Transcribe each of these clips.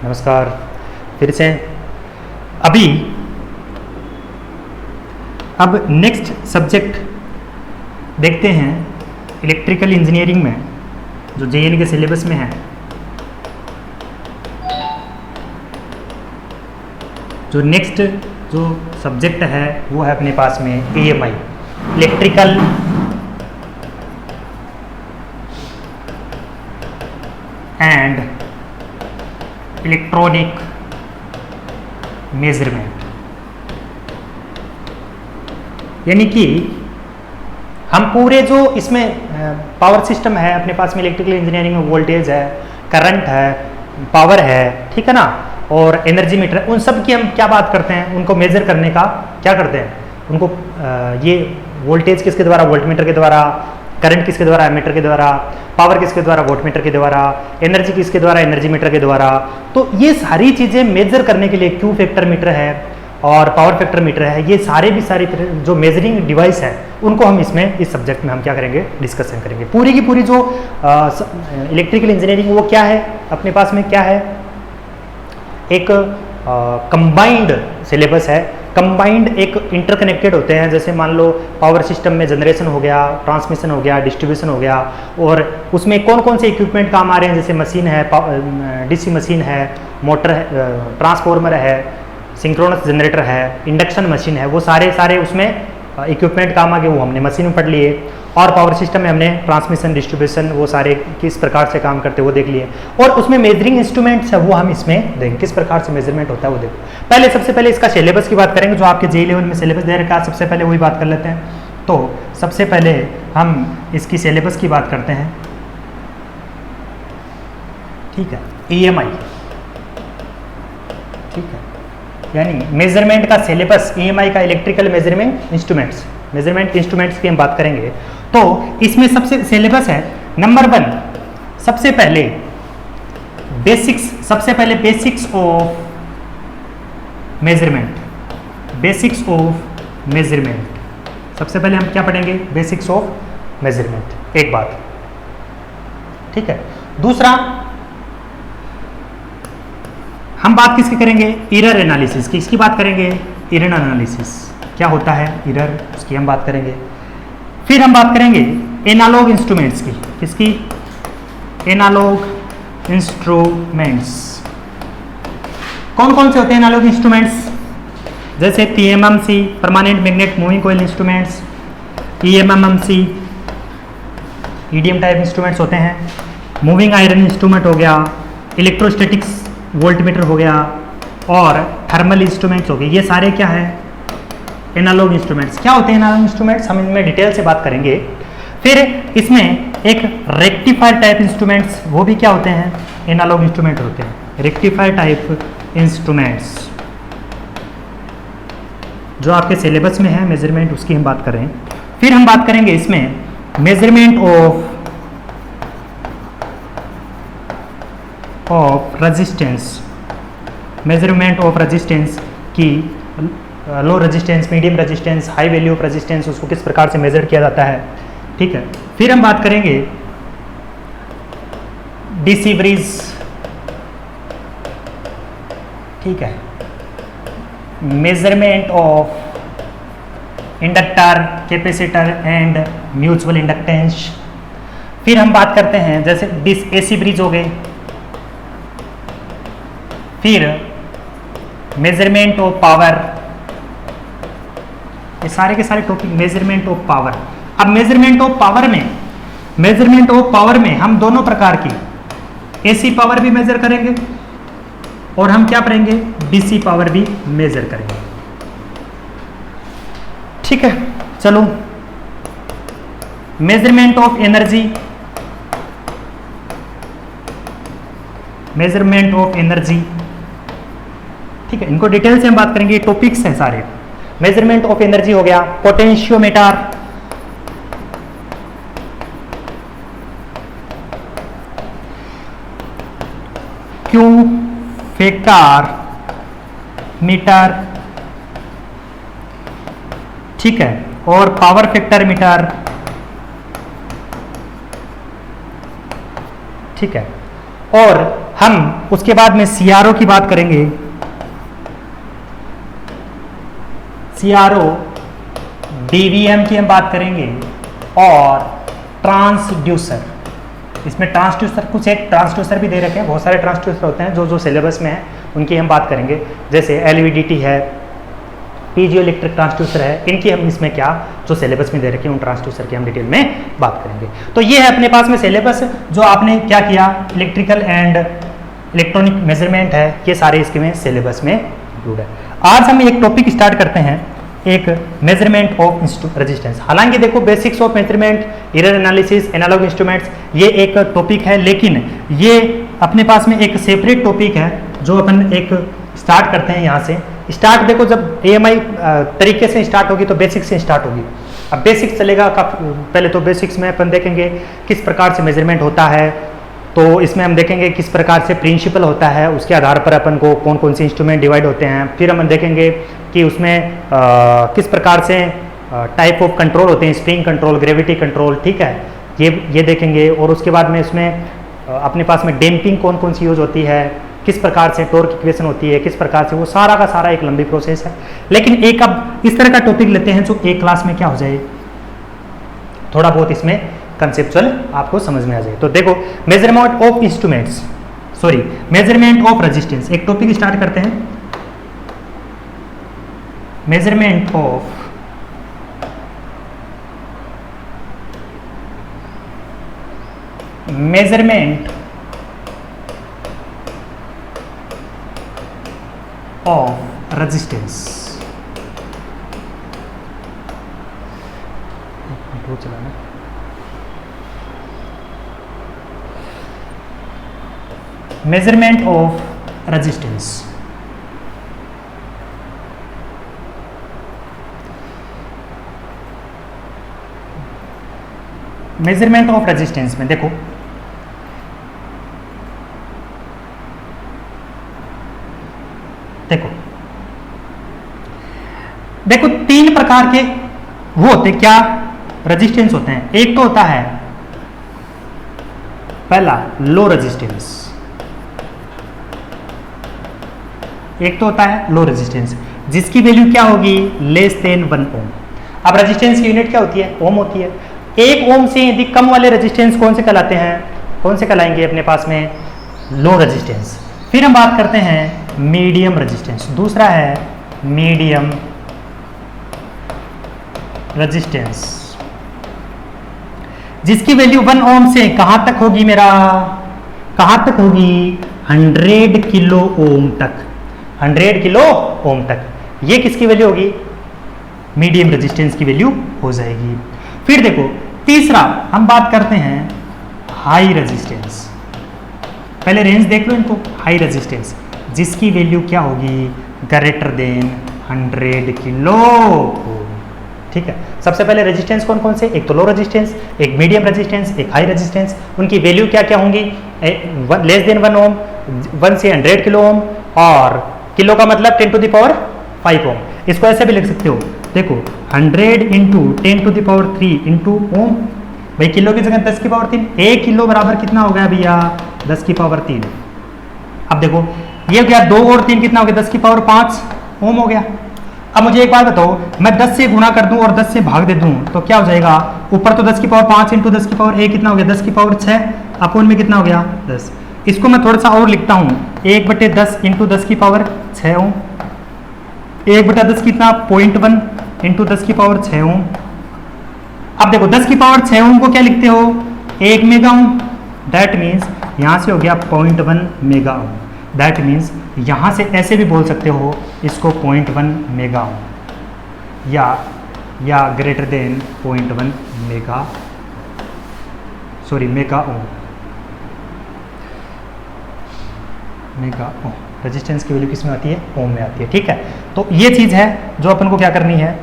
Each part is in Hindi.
नमस्कार। फिर से अभी अब नेक्स्ट सब्जेक्ट देखते हैं इलेक्ट्रिकल इंजीनियरिंग में जो जेएनयू के सिलेबस में है। जो नेक्स्ट जो सब्जेक्ट है वो है अपने पास में AMI, electrical and electronic measurement. यानी कि हम पूरे जो इसमें पावर सिस्टम है अपने पास में इलेक्ट्रिकल इंजीनियरिंग में, वोल्टेज है, करंट है, पावर है, ठीक है ना, और एनर्जी मीटर है, उन सब की हम क्या बात करते हैं, उनको मेजर करने का क्या करते हैं, उनको ये वोल्टेज किसके द्वारा, वोल्टमीटर के द्वारा, करंट किसके द्वारा, एमीटर के द्वारा, पावर किसके द्वारा, वोल्टमीटर के द्वारा, एनर्जी किसके द्वारा, एनर्जी मीटर के द्वारा। तो ये सारी चीज़ें मेजर करने के लिए क्यू फैक्टर मीटर है और पावर फैक्टर मीटर है, ये सारे जो मेजरिंग डिवाइस है उनको हम इसमें इस सब्जेक्ट में हम क्या करेंगे, डिस्कशन करेंगे। पूरी की पूरी जो इलेक्ट्रिकल इंजीनियरिंग वो क्या है, अपने पास में क्या है, एक कंबाइंड सिलेबस है। कंबाइंड एक इंटरकनेक्टेड होते हैं, जैसे मान लो पावर सिस्टम में जनरेशन हो गया, ट्रांसमिशन हो गया, डिस्ट्रीब्यूशन हो गया, और उसमें कौन कौन से इक्विपमेंट काम आ रहे हैं, जैसे मशीन है, डीसी मशीन है, मोटर है, ट्रांसफार्मर है, सिंक्रोनस जनरेटर है, इंडक्शन मशीन है, वो सारे उसमें इक्विपमेंट काम आ गए, वो हमने मशीन में पढ़ लिए। और पावर सिस्टम में हमने ट्रांसमिशन, डिस्ट्रीब्यूशन, वो सारे किस प्रकार से काम करते हैं वो देख लिए। और उसमें मेजरिंग इंस्ट्रूमेंट्स है वो हम इसमें देखेंगे, किस प्रकार से मेजरमेंट होता है वो देखो। सबसे पहले इसका सिलेबस की बात करेंगे, जो आपके जेईई लेवल में सिलेबस दे रखा है, सबसे पहले वही बात कर लेते हैं। तो सबसे पहले हम इसकी सिलेबस की बात करते हैं, ठीक है, ईएमआई, ठीक है, यानी मेजरमेंट का सिलेबस, ईएमआई का electrical measurement instruments, measurement instruments की हम बात करेंगे। तो इसमें सबसे सिलेबस है नंबर 1, सबसे पहले basics of measurement, basics of measurement. सबसे पहले हम क्या पढ़ेंगे, बेसिक्स ऑफ मेजरमेंट, एक बात, ठीक है। दूसरा हम बात किसकी करेंगे, एरर एनालिसिस की, इसकी बात करेंगे, एरर एनालिसिस क्या होता है, एरर, उसकी हम बात करेंगे। फिर हम बात करेंगे एनालॉग इंस्ट्रूमेंट्स की, किसकी, एनालॉग इंस्ट्रूमेंट्स। कौन कौन से होते हैं एनालॉग इंस्ट्रूमेंट्स, जैसे PMMC, permanent magnet moving coil instruments, eMMC, EDM type instruments होते हैं, मूविंग आयरन इंस्ट्रूमेंट हो गया, इलेक्ट्रोस्टैटिक्स वोल्टमीटर हो गया, और थर्मल इंस्ट्रूमेंट्स हो गए। ये सारे क्या है, एनालॉग इंस्ट्रूमेंट्स। क्या होते हैं एनालॉग इंस्ट्रूमेंट्स, हम इनमें डिटेल से बात करेंगे। फिर इसमें एक रेक्टिफायर टाइप इंस्ट्रूमेंट्स, वो भी क्या होते हैं, एनालॉग इंस्ट्रूमेंट होते हैं, रेक्टिफायर टाइप इंस्ट्रूमेंट्स, जो आपके सिलेबस में है मेजरमेंट, उसकी हम बात कर रहे हैं। फिर हम बात करेंगे इसमें measurement of resistance, measurement of resistance की, low resistance, medium resistance, high value of resistance, उसको किस प्रकार से मेजर किया जाता है, ठीक है। फिर हम बात करेंगे डीसी ब्रिज, ठीक है, measurement of inductor, capacitor and mutual inductance. फिर हम बात करते हैं जैसे एसी ब्रिज हो गए। फिर मेजरमेंट ऑफ पावर, ये सारे के सारे टॉपिक मेजरमेंट ऑफ पावर। अब मेजरमेंट ऑफ पावर में हम दोनों प्रकार की एसी पावर भी मेजर करेंगे और हम क्या करेंगे, डीसी पावर भी मेजर करेंगे, ठीक है। चलो, measurement of energy, measurement of energy, ठीक है, इनको डिटेल से हम बात करेंगे, टॉपिक्स हैं सारे। मेजरमेंट ऑफ एनर्जी हो गया, पोटेंशियोमीटर, क्यू फैक्टर मीटर, ठीक है, और पावर फैक्टर मीटर, ठीक है। और हम उसके बाद में सीआरओ की बात करेंगे। सीआरओ, डीवीएम की हम बात करेंगे और ट्रांसड्यूसर। इसमें ट्रांसड्यूसर, कुछ एक ट्रांसड्यूसर भी दे रखे हैं, बहुत सारे ट्रांसड्यूसर होते हैं जो जो सिलेबस में है उनकी हम बात करेंगे, जैसे एलवीडीटी है, पीजियो इलेक्ट्रिक ट्रांसड्यूसर है, इनकी हम इसमें क्या जो सिलेबस में दे रखे हैं उन ट्रांसड्यूसर की हम डिटेल में बात करेंगे। तो ये है अपने पास में सिलेबस, जो आपने क्या किया, इलेक्ट्रिकल एंड इलेक्ट्रॉनिक मेजरमेंट है, ये सारे इसके में सिलेबस में इंक्लूड है। आज हम एक टॉपिक स्टार्ट करते हैं, एक मेजरमेंट ऑफ रेजिस्टेंस। हालांकि देखो basics of measurement, error analysis, analog instruments, ये एक टॉपिक है, लेकिन ये अपने पास में एक सेपरेट टॉपिक है जो अपन एक स्टार्ट करते हैं। यहाँ से स्टार्ट देखो, जब एएमआई तरीके से स्टार्ट होगी तो बेसिक्स से स्टार्ट होगी। अब बेसिक्स चलेगा, पहले तो बेसिक्स में अपन देखेंगे किस प्रकार से मेजरमेंट होता है, तो इसमें हम देखेंगे किस प्रकार से प्रिंसिपल होता है, उसके आधार पर अपन को कौन कौन से इंस्ट्रूमेंट डिवाइड होते हैं। फिर हम देखेंगे कि उसमें किस प्रकार से टाइप ऑफ कंट्रोल होते हैं, स्प्रिंग कंट्रोल, ग्रेविटी कंट्रोल, ठीक है, ये देखेंगे। और उसके बाद में इसमें अपने पास में डैम्पिंग कौन कौन सी यूज होती है, किस प्रकार से टॉर्क इक्वेशन होती है, किस प्रकार से, वो सारा का सारा एक लंबी प्रोसेस है। लेकिन एक अब इस तरह का टॉपिक लेते हैं जो एक क्लास में क्या हो जाए, थोड़ा बहुत इसमें कंसेप्चुअल आपको समझ में आ जाए। तो देखो, measurement of instruments, sorry measurement of resistance, एक टॉपिक स्टार्ट करते हैं, मेजरमेंट ऑफ ऑफ रेजिस्टेंस। चलाना, measurement of resistance. Measurement of resistance में देखो, देखो तीन प्रकार के वो होते क्या रेजिस्टेंस होते हैं। एक तो होता है पहला लो रेजिस्टेंस, एक तो होता है लो रेजिस्टेंस जिसकी वैल्यू क्या होगी, लेस देन 1 ओम। अब रेजिस्टेंस की यूनिट क्या होती है, ओम होती है। 1 ओम से यदि कम वाले रेजिस्टेंस कौन से कहलाते हैं, कौन से कहलाएंगे अपने पास में, लो रेजिस्टेंस। फिर हम बात करते हैं मीडियम रेजिस्टेंस, दूसरा है मीडियम रेजिस्टेंस जिसकी वैल्यू 1 ओम से कहां तक होगी, मेरा कहां तक होगी, 100 किलो ओम तक, 100 किलो ओम तक। ये किसकी वैल्यू होगी, मीडियम रेजिस्टेंस की वैल्यू हो जाएगी। फिर देखो तीसरा हम बात करते हैं हाई रेजिस्टेंस, पहले रेंज देख लो इनको, हाई रेजिस्टेंस जिसकी वैल्यू क्या होगी, ग्रेटर देन 100 किलो ओम, ठीक है। सबसे पहले रेजिस्टेंस कौन कौन से, एक तो लो रेजिस्टेंस, एक मीडियम रेजिस्टेंस, एक हाई रेजिस्टेंस, उनकी वैल्यू क्या क्या होंगी, लेस देन 1 ओम, 1 से 100 किलो ओम, और किलो का मतलब 10 टू द पावर 5 ओम। इसको ऐसे भी लिख सकते हो, देखो 100 into 10 to the power 3 into ohm, भाई किलो की जगह 10 की पावर 3, 1 किलो बराबर कितना हो गया भैया, 10 की पावर 3। अब देखो ये हो गया 2 और 3 कितना हो गया, 10 की पावर 5 ओम हो गया। अब मुझे एक बात बताओ, मैं 10 से गुणा कर दूं और 10 से भाग दे दूं तो क्या हो जाएगा, ऊपर तो 10 की पावर 5 इंटू 10 की पावर 1 कितना हो गया, 10 की पावर 6, अपोन में कितना हो गया 10। इसको मैं थोड़ा सा और लिखता हूं, 1/10 इंटू 10 की पावर 6 ओम, 1/10 कितना 0.1 इंटू 10 की पावर 6 ओम। अब देखो 10 की पावर 6 ओम को क्या लिखते हो, 1 मेगा ओम, दैट मीन्स यहां से हो गया 0.1 मेगा ओम, दैट मीन्स यहां से ऐसे भी बोल सकते हो इसको 0.1 मेगा ओम या greater than 0.1 mega ohm, mega ohm. Resistance की वैल्यू किस में आती है, ओम में आती है, ठीक है। तो ये चीज है जो अपन को क्या करनी है,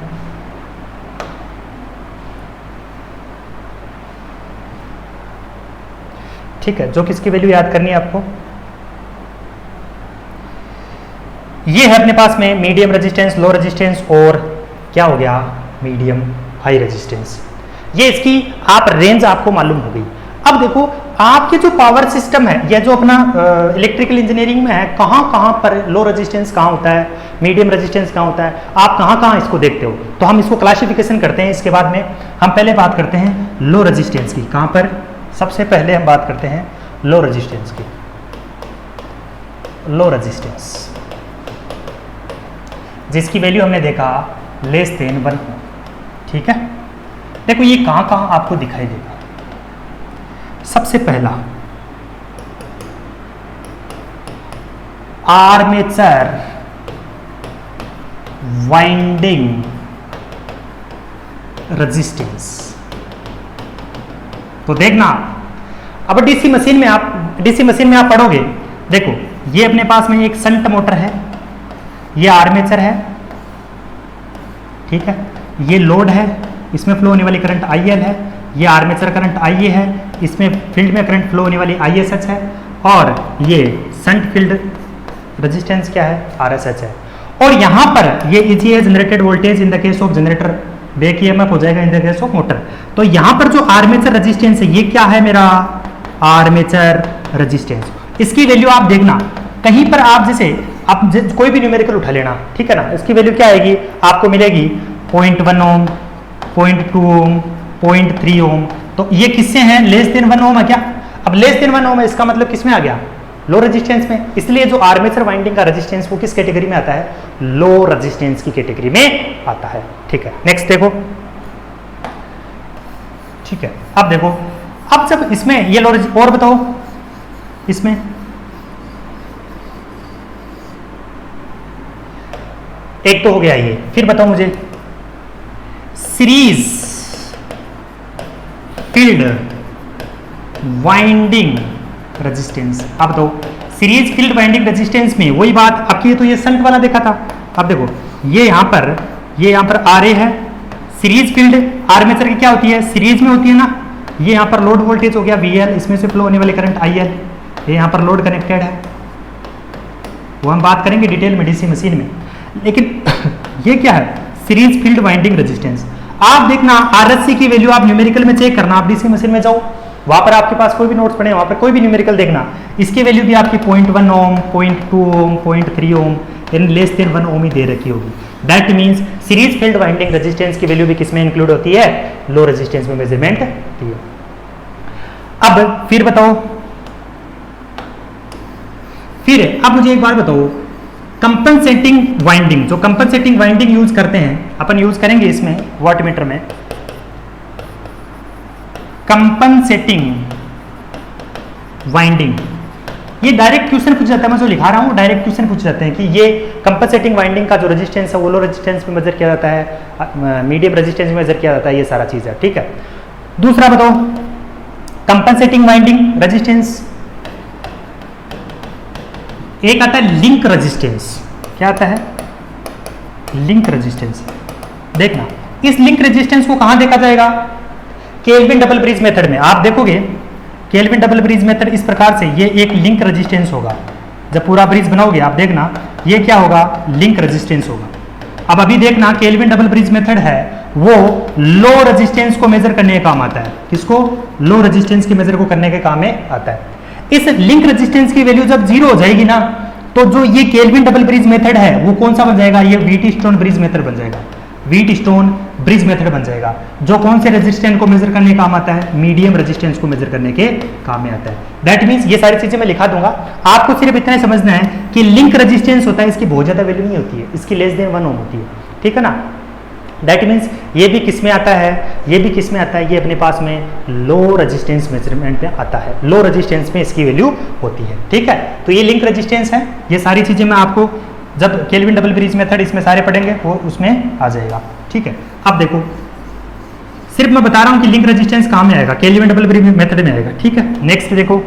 ठीक है, जो किसकी वैल्यू याद करनी है आपको, ये है अपने पास में मीडियम रेजिस्टेंस, लो रेजिस्टेंस और क्या हो गया, मीडियम हाई रेजिस्टेंस। ये इसकी आप रेंज आपको मालूम हो गई। अब देखो आपके जो पावर सिस्टम है या जो अपना इलेक्ट्रिकल इंजीनियरिंग में है, कहाँ कहाँ पर लो रेजिस्टेंस कहाँ होता है, मीडियम रेजिस्टेंस कहाँ होता है, आप कहाँ कहाँ इसको देखते हो, तो हम इसको क्लासिफिकेशन करते हैं। इसके बाद में हम पहले बात करते हैं लो रेजिस्टेंस की। कहाँ पर? सबसे पहले हम बात करते हैं लो रेजिस्टेंस की। लो रेजिस्टेंस जिसकी वैल्यू हमने देखा लेस देन 1 ओम। ठीक है, देखो ये कहाँ कहाँ आपको दिखाई देगा। सबसे पहला आर्मेचर वाइंडिंग रेजिस्टेंस। तो देखना, अब डीसी मशीन में आप पढ़ोगे, देखो ये अपने पास में एक शंट मोटर है, ये आर्मेचर है, ठीक है, ये लोड है, इसमें फ्लो होने वाली करंट IL है, ये आर्मेचर करंट IA है, इसमें फील्ड में करंट फ्लो होने वाली ISH है, और ये शंट फील्ड रेजिस्टेंस क्या है? RSH है। और यहाँ पर ये इजी है generated voltage in the case of generator, back EMF हो जाएगा in the case of motor. तो यहाँ पर जो आर्मेचर रेजिस्टेंस है ये क्या है? मेरा आर्मेचर रेजिस्टेंस। इसकी वैल्यू आप देखना, कहीं पर आप जैसे आप कोई भी न्यूमेरिकल उठा लेना, ठीक है ना, इसकी वैल्यू क्या आएगी? आपको मिलेगी 0.1 ओम, 0.2 ओम, 0.3 ओम। तो ये किससे हैं? लेस देन 1 ओम है क्या? अब लेस देन 1 ओम है, इसका मतलब किस में आ गया? लो रेजिस्टेंस में। इसलिए जो आर्मेचर वाइंडिंग का रेजिस्टेंस वो किस कैटेगरी में आता है? लो रेजिस्टेंस की कैटेगरी में आता है। ठीक है, नेक्स्ट देखो। ठीक है, अब देखो, अब जब इसमें ये लो और बताओ, इसमें एक तो हो गया ये, फिर बताओ मुझे सीरीज फील्ड वाइंडिंग रेजिस्टेंस। अब तो सीरीज फील्ड वाइंडिंग रेजिस्टेंस में वही बात, अब ये तो ये शंट वाला देखा था। अब देखो ये यहाँ पर RA है, सीरीज फील्ड आर्मेचर की क्या होती है? सीरीज में होती है ना। ये यहाँ पर लोड वोल्टेज हो गया VL, इसमें से फ्लो होने वाली करंट IL, ये यहाँ पर लोड कनेक्टेड है, वो हम बात करेंगे डिटेल में डीसी मशीन में। लेकिन ये क्या है? Series field winding resistance. आप देखना RSC की वैल्यू आप न्यूमेरिकल में चेक करना, आप डीसी मशीन में जाओ, वहां पर आपके पास कोई भी नोट्स पड़े, वहां पर कोई भी न्यूमेरिकल देखना, इसकी वैल्यू भी आपकी 0.1 ओम, 0.2 ओम, 0.3 ओम, इन लेस देन 1 ओम ही दे रखी होगी। That means series field winding resistance की वैल्यू भी किसमें इंक्लूड होती है? लो रेजिस्टेंस में मेजरमेंट होती है। अब फिर बताओ, फिर अब मुझे एक बार बताओ, कंपनसेटिंग वाइंडिंग, जो कंपनसेटिंग वाइंडिंग यूज करते हैं, अपन यूज करेंगे इसमें वाटमीटर में, कंपनसेटिंग वाइंडिंग। ये डायरेक्ट क्वेश्चन पूछ जाता है, मैं जो लिखा रहा हूं डायरेक्ट क्वेश्चन पूछ जाते हैं कि ये कंपनसेटिंग वाइंडिंग का जो रेजिस्टेंस है वो लो रेजिस्टेंस में मेजर किया जाता है, मीडियम रेजिस्टेंस में मेजर किया जाता है, ये सारा चीज है। ठीक है, दूसरा बताओ, कंपनसेटिंग वाइंडिंग रेजिस्टेंस एक आता है लिंक रेजिस्टेंस। क्या आता है? Link resistance. देखना, इस लिंक रेजिस्टेंस को कहां देखा जाएगा? केल्विन डबल ब्रिज मेथड में। आप देखोगे केल्विन डबल ब्रिज मेथड इस प्रकार से, ये एक लिंक रेजिस्टेंस होगा। जब पूरा ब्रिज बनाओगे आप देखना ये क्या होगा? लिंक रेजिस्टेंस होगा। अब अभी देखना केल्विन डबल ब्रिज मेथड है वो लो रेजिस्टेंस को मेजर करने के काम आता है। किसको? लो रेजिस्टेंस की मेजर को करने के काम में आता है। इस लिंक रेजिस्टेंस की वैल्यू जब 0 हो जाएगी ना, तो जो ये केल्विन डबल ब्रिज मेथड है वो कौन सा बन जाएगा? ये व्हीटस्टोन ब्रिज मेथड बन जाएगा। व्हीटस्टोन ब्रिज मेथड बन जाएगा, जो कौन से रेजिस्टेंस को मेजर करने का काम आता है? मीडियम रेजिस्टेंस को मेजर करने के काम में आता है। दैट मींस ये सारी चीजें मैं लिखा दूंगा, आपको सिर्फ इतना समझना है कि लिंक रेजिस्टेंस होता है, इसकी बहुत ज्यादा वैल्यू नहीं होती है, इसकी लेस देन 1 ओम होती है। ठीक है ना। दैट मीन्स ये भी किस में आता है? ये भी किस में आता है? ये अपने पास में लो रेजिस्टेंस मेजरमेंट में आता है। लो रेजिस्टेंस में इसकी वैल्यू होती है। ठीक है, तो ये लिंक रेजिस्टेंस है। ये सारी चीजें मैं आपको जब केल्विन डबल ब्रिज मेथड इसमें सारे पढ़ेंगे वो उसमें आ जाएगा। ठीक है, अब देखो सिर्फ मैं बता रहा हूं कि लिंक रेजिस्टेंस कहां में आएगा? केल्विन डबल ब्रिज मेथड में आएगा। ठीक है, नेक्स्ट देखो,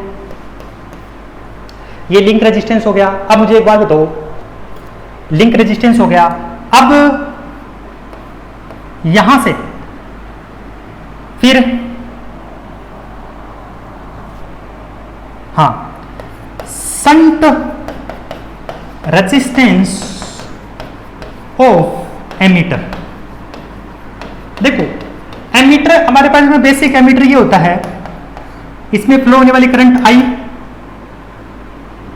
ये लिंक रेजिस्टेंस हो गया। अब मुझे एक बात बताओ, लिंक रेजिस्टेंस हो गया, अब यहां से फिर शंट रेजिस्टेंस ऑफ एमीटर। देखो एमीटर हमारे पास में बेसिक एमीटर ये होता है, इसमें फ्लो होने वाली करंट आई,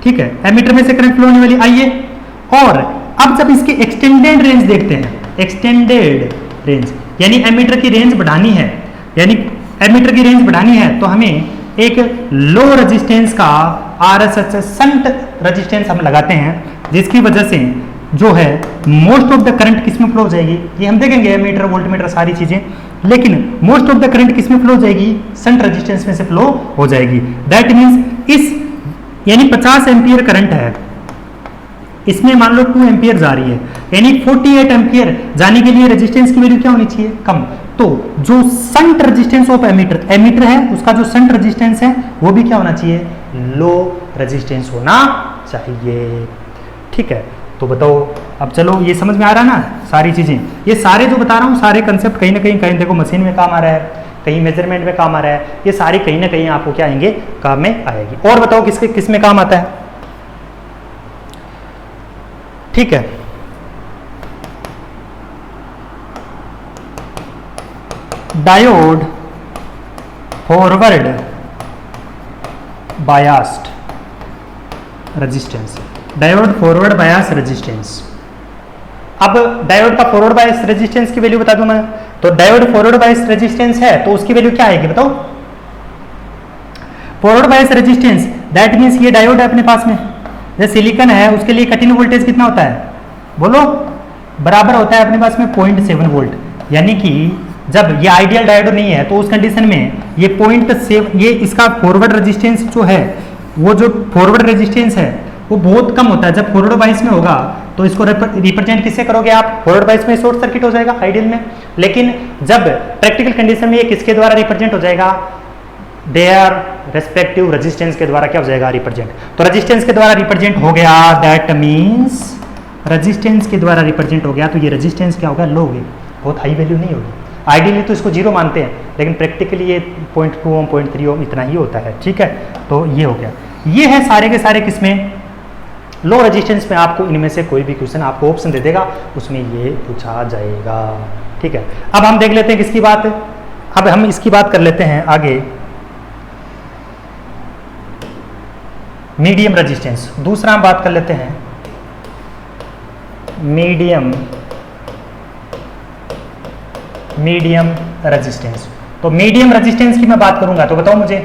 ठीक है, एमीटर में से करंट फ्लो होने वाली आई है। और अब जब इसकी एक्सटेंडेड रेंज देखते हैं, एक्सटेंडेड रेंज यानी एमीटर की रेंज बढ़ानी है, यानी एमीटर की रेंज बढ़ानी है तो हमें एक लो रेजिस्टेंस का आरएसएस शंट रेजिस्टेंस हम लगाते हैं, जिसकी वजह से जो है मोस्ट ऑफ द करंट किसमें फ्लो हो जाएगी, ये हम देखेंगे मीटर वोल्टमीटर सारी चीजें, लेकिन मोस्ट ऑफ द करंट किसमें फ्लो हो जाएगी, शंट रेजिस्टेंस में से फ्लो हो जाएगी। दैट मींस इस यानी 50 एम्पियर करंट है, इसमें मान लो 2 एम्पियर जा रही है, यानी 48 एम्पियर जाने के लिए रेजिस्टेंस की वैल्यू क्या होनी चाहिए, कम। तो जो shunt resistance of ammeter, ammeter है उसका जो शंट रेजिस्टेंस है वो भी क्या होना चाहिए, लो रेजिस्टेंस होना चाहिए, ठीक है। तो बताओ अब चलो ये समझ में आ रहा है ना सारी चीजें, ये सारे जो बता रहा हूँ सारे कंसेप्ट कहीं ना कहीं देखो मशीन में काम आ रहा है, कहीं मेजरमेंट में काम आ रहा है, ये सारी कहीं ना कहीं आपको क्या आएंगे, काम में आएगी। और बताओ किस में काम आता है, ठीक है। Diode forward biased resistance, diode forward bias resistance. अब डायोड का फॉरवर्ड बायस रेजिस्टेंस की वैल्यू बता दूं मैं, तो डायोड फॉरवर्ड बायस रेजिस्टेंस है तो उसकी वैल्यू क्या आएगी बताओ, forward bias resistance that means ये डायोड है अपने पास में, जैसे सिलिकॉन है उसके लिए कट इन वोल्टेज कितना होता है, बोलो, बराबर होता है अपने पास में 0.7 वोल्ट, यानी कि जब ये आइडियल डायोड नहीं है तो उस कंडीशन में ये 0.7, ये इसका फॉरवर्ड रेजिस्टेंस जो है, वो जो फॉरवर्ड रेजिस्टेंस है वो बहुत कम होता है। जब फॉरवर्ड बायस में होगा तो इसको रिप्रेजेंट किससे करोगे आप, फॉरवर्ड बायस में शॉर्ट सर्किट हो जाएगा आइडियल में, लेकिन जब प्रैक्टिकल कंडीशन में ये किसके द्वारा रिप्रेजेंट हो जाएगा, देयर रेस्पेक्टिव रेजिस्टेंस के द्वारा क्या हो जाएगा, रिप्रेजेंट। तो रेजिस्टेंस के द्वारा रिप्रेजेंट हो गया, दैट मींस रेजिस्टेंस के द्वारा रिप्रेजेंट हो गया, तो ये रेजिस्टेंस क्या होगा, लो होगी, बहुत हाई वैल्यू नहीं होगी। आइडियली तो इसको 0 मानते हैं, लेकिन प्रैक्टिकली ये 0.2 ओम 0.3 ओम इतना ही होता है, ठीक है। तो ये हो गया, ये है सारे के सारे किसमें, लो रेजिस्टेंस में। आपको इनमें से कोई भी क्वेश्चन आपको ऑप्शन दे देगा, उसमें ये पूछा जाएगा, ठीक है। अब हम देख लेते हैं किसकी बात, अब हम इसकी बात कर लेते हैं आगे, मीडियम रेजिस्टेंस। दूसरा हम बात कर लेते हैं मीडियम रेजिस्टेंस। तो मीडियम रेजिस्टेंस की मैं बात करूंगा तो बताओ मुझे,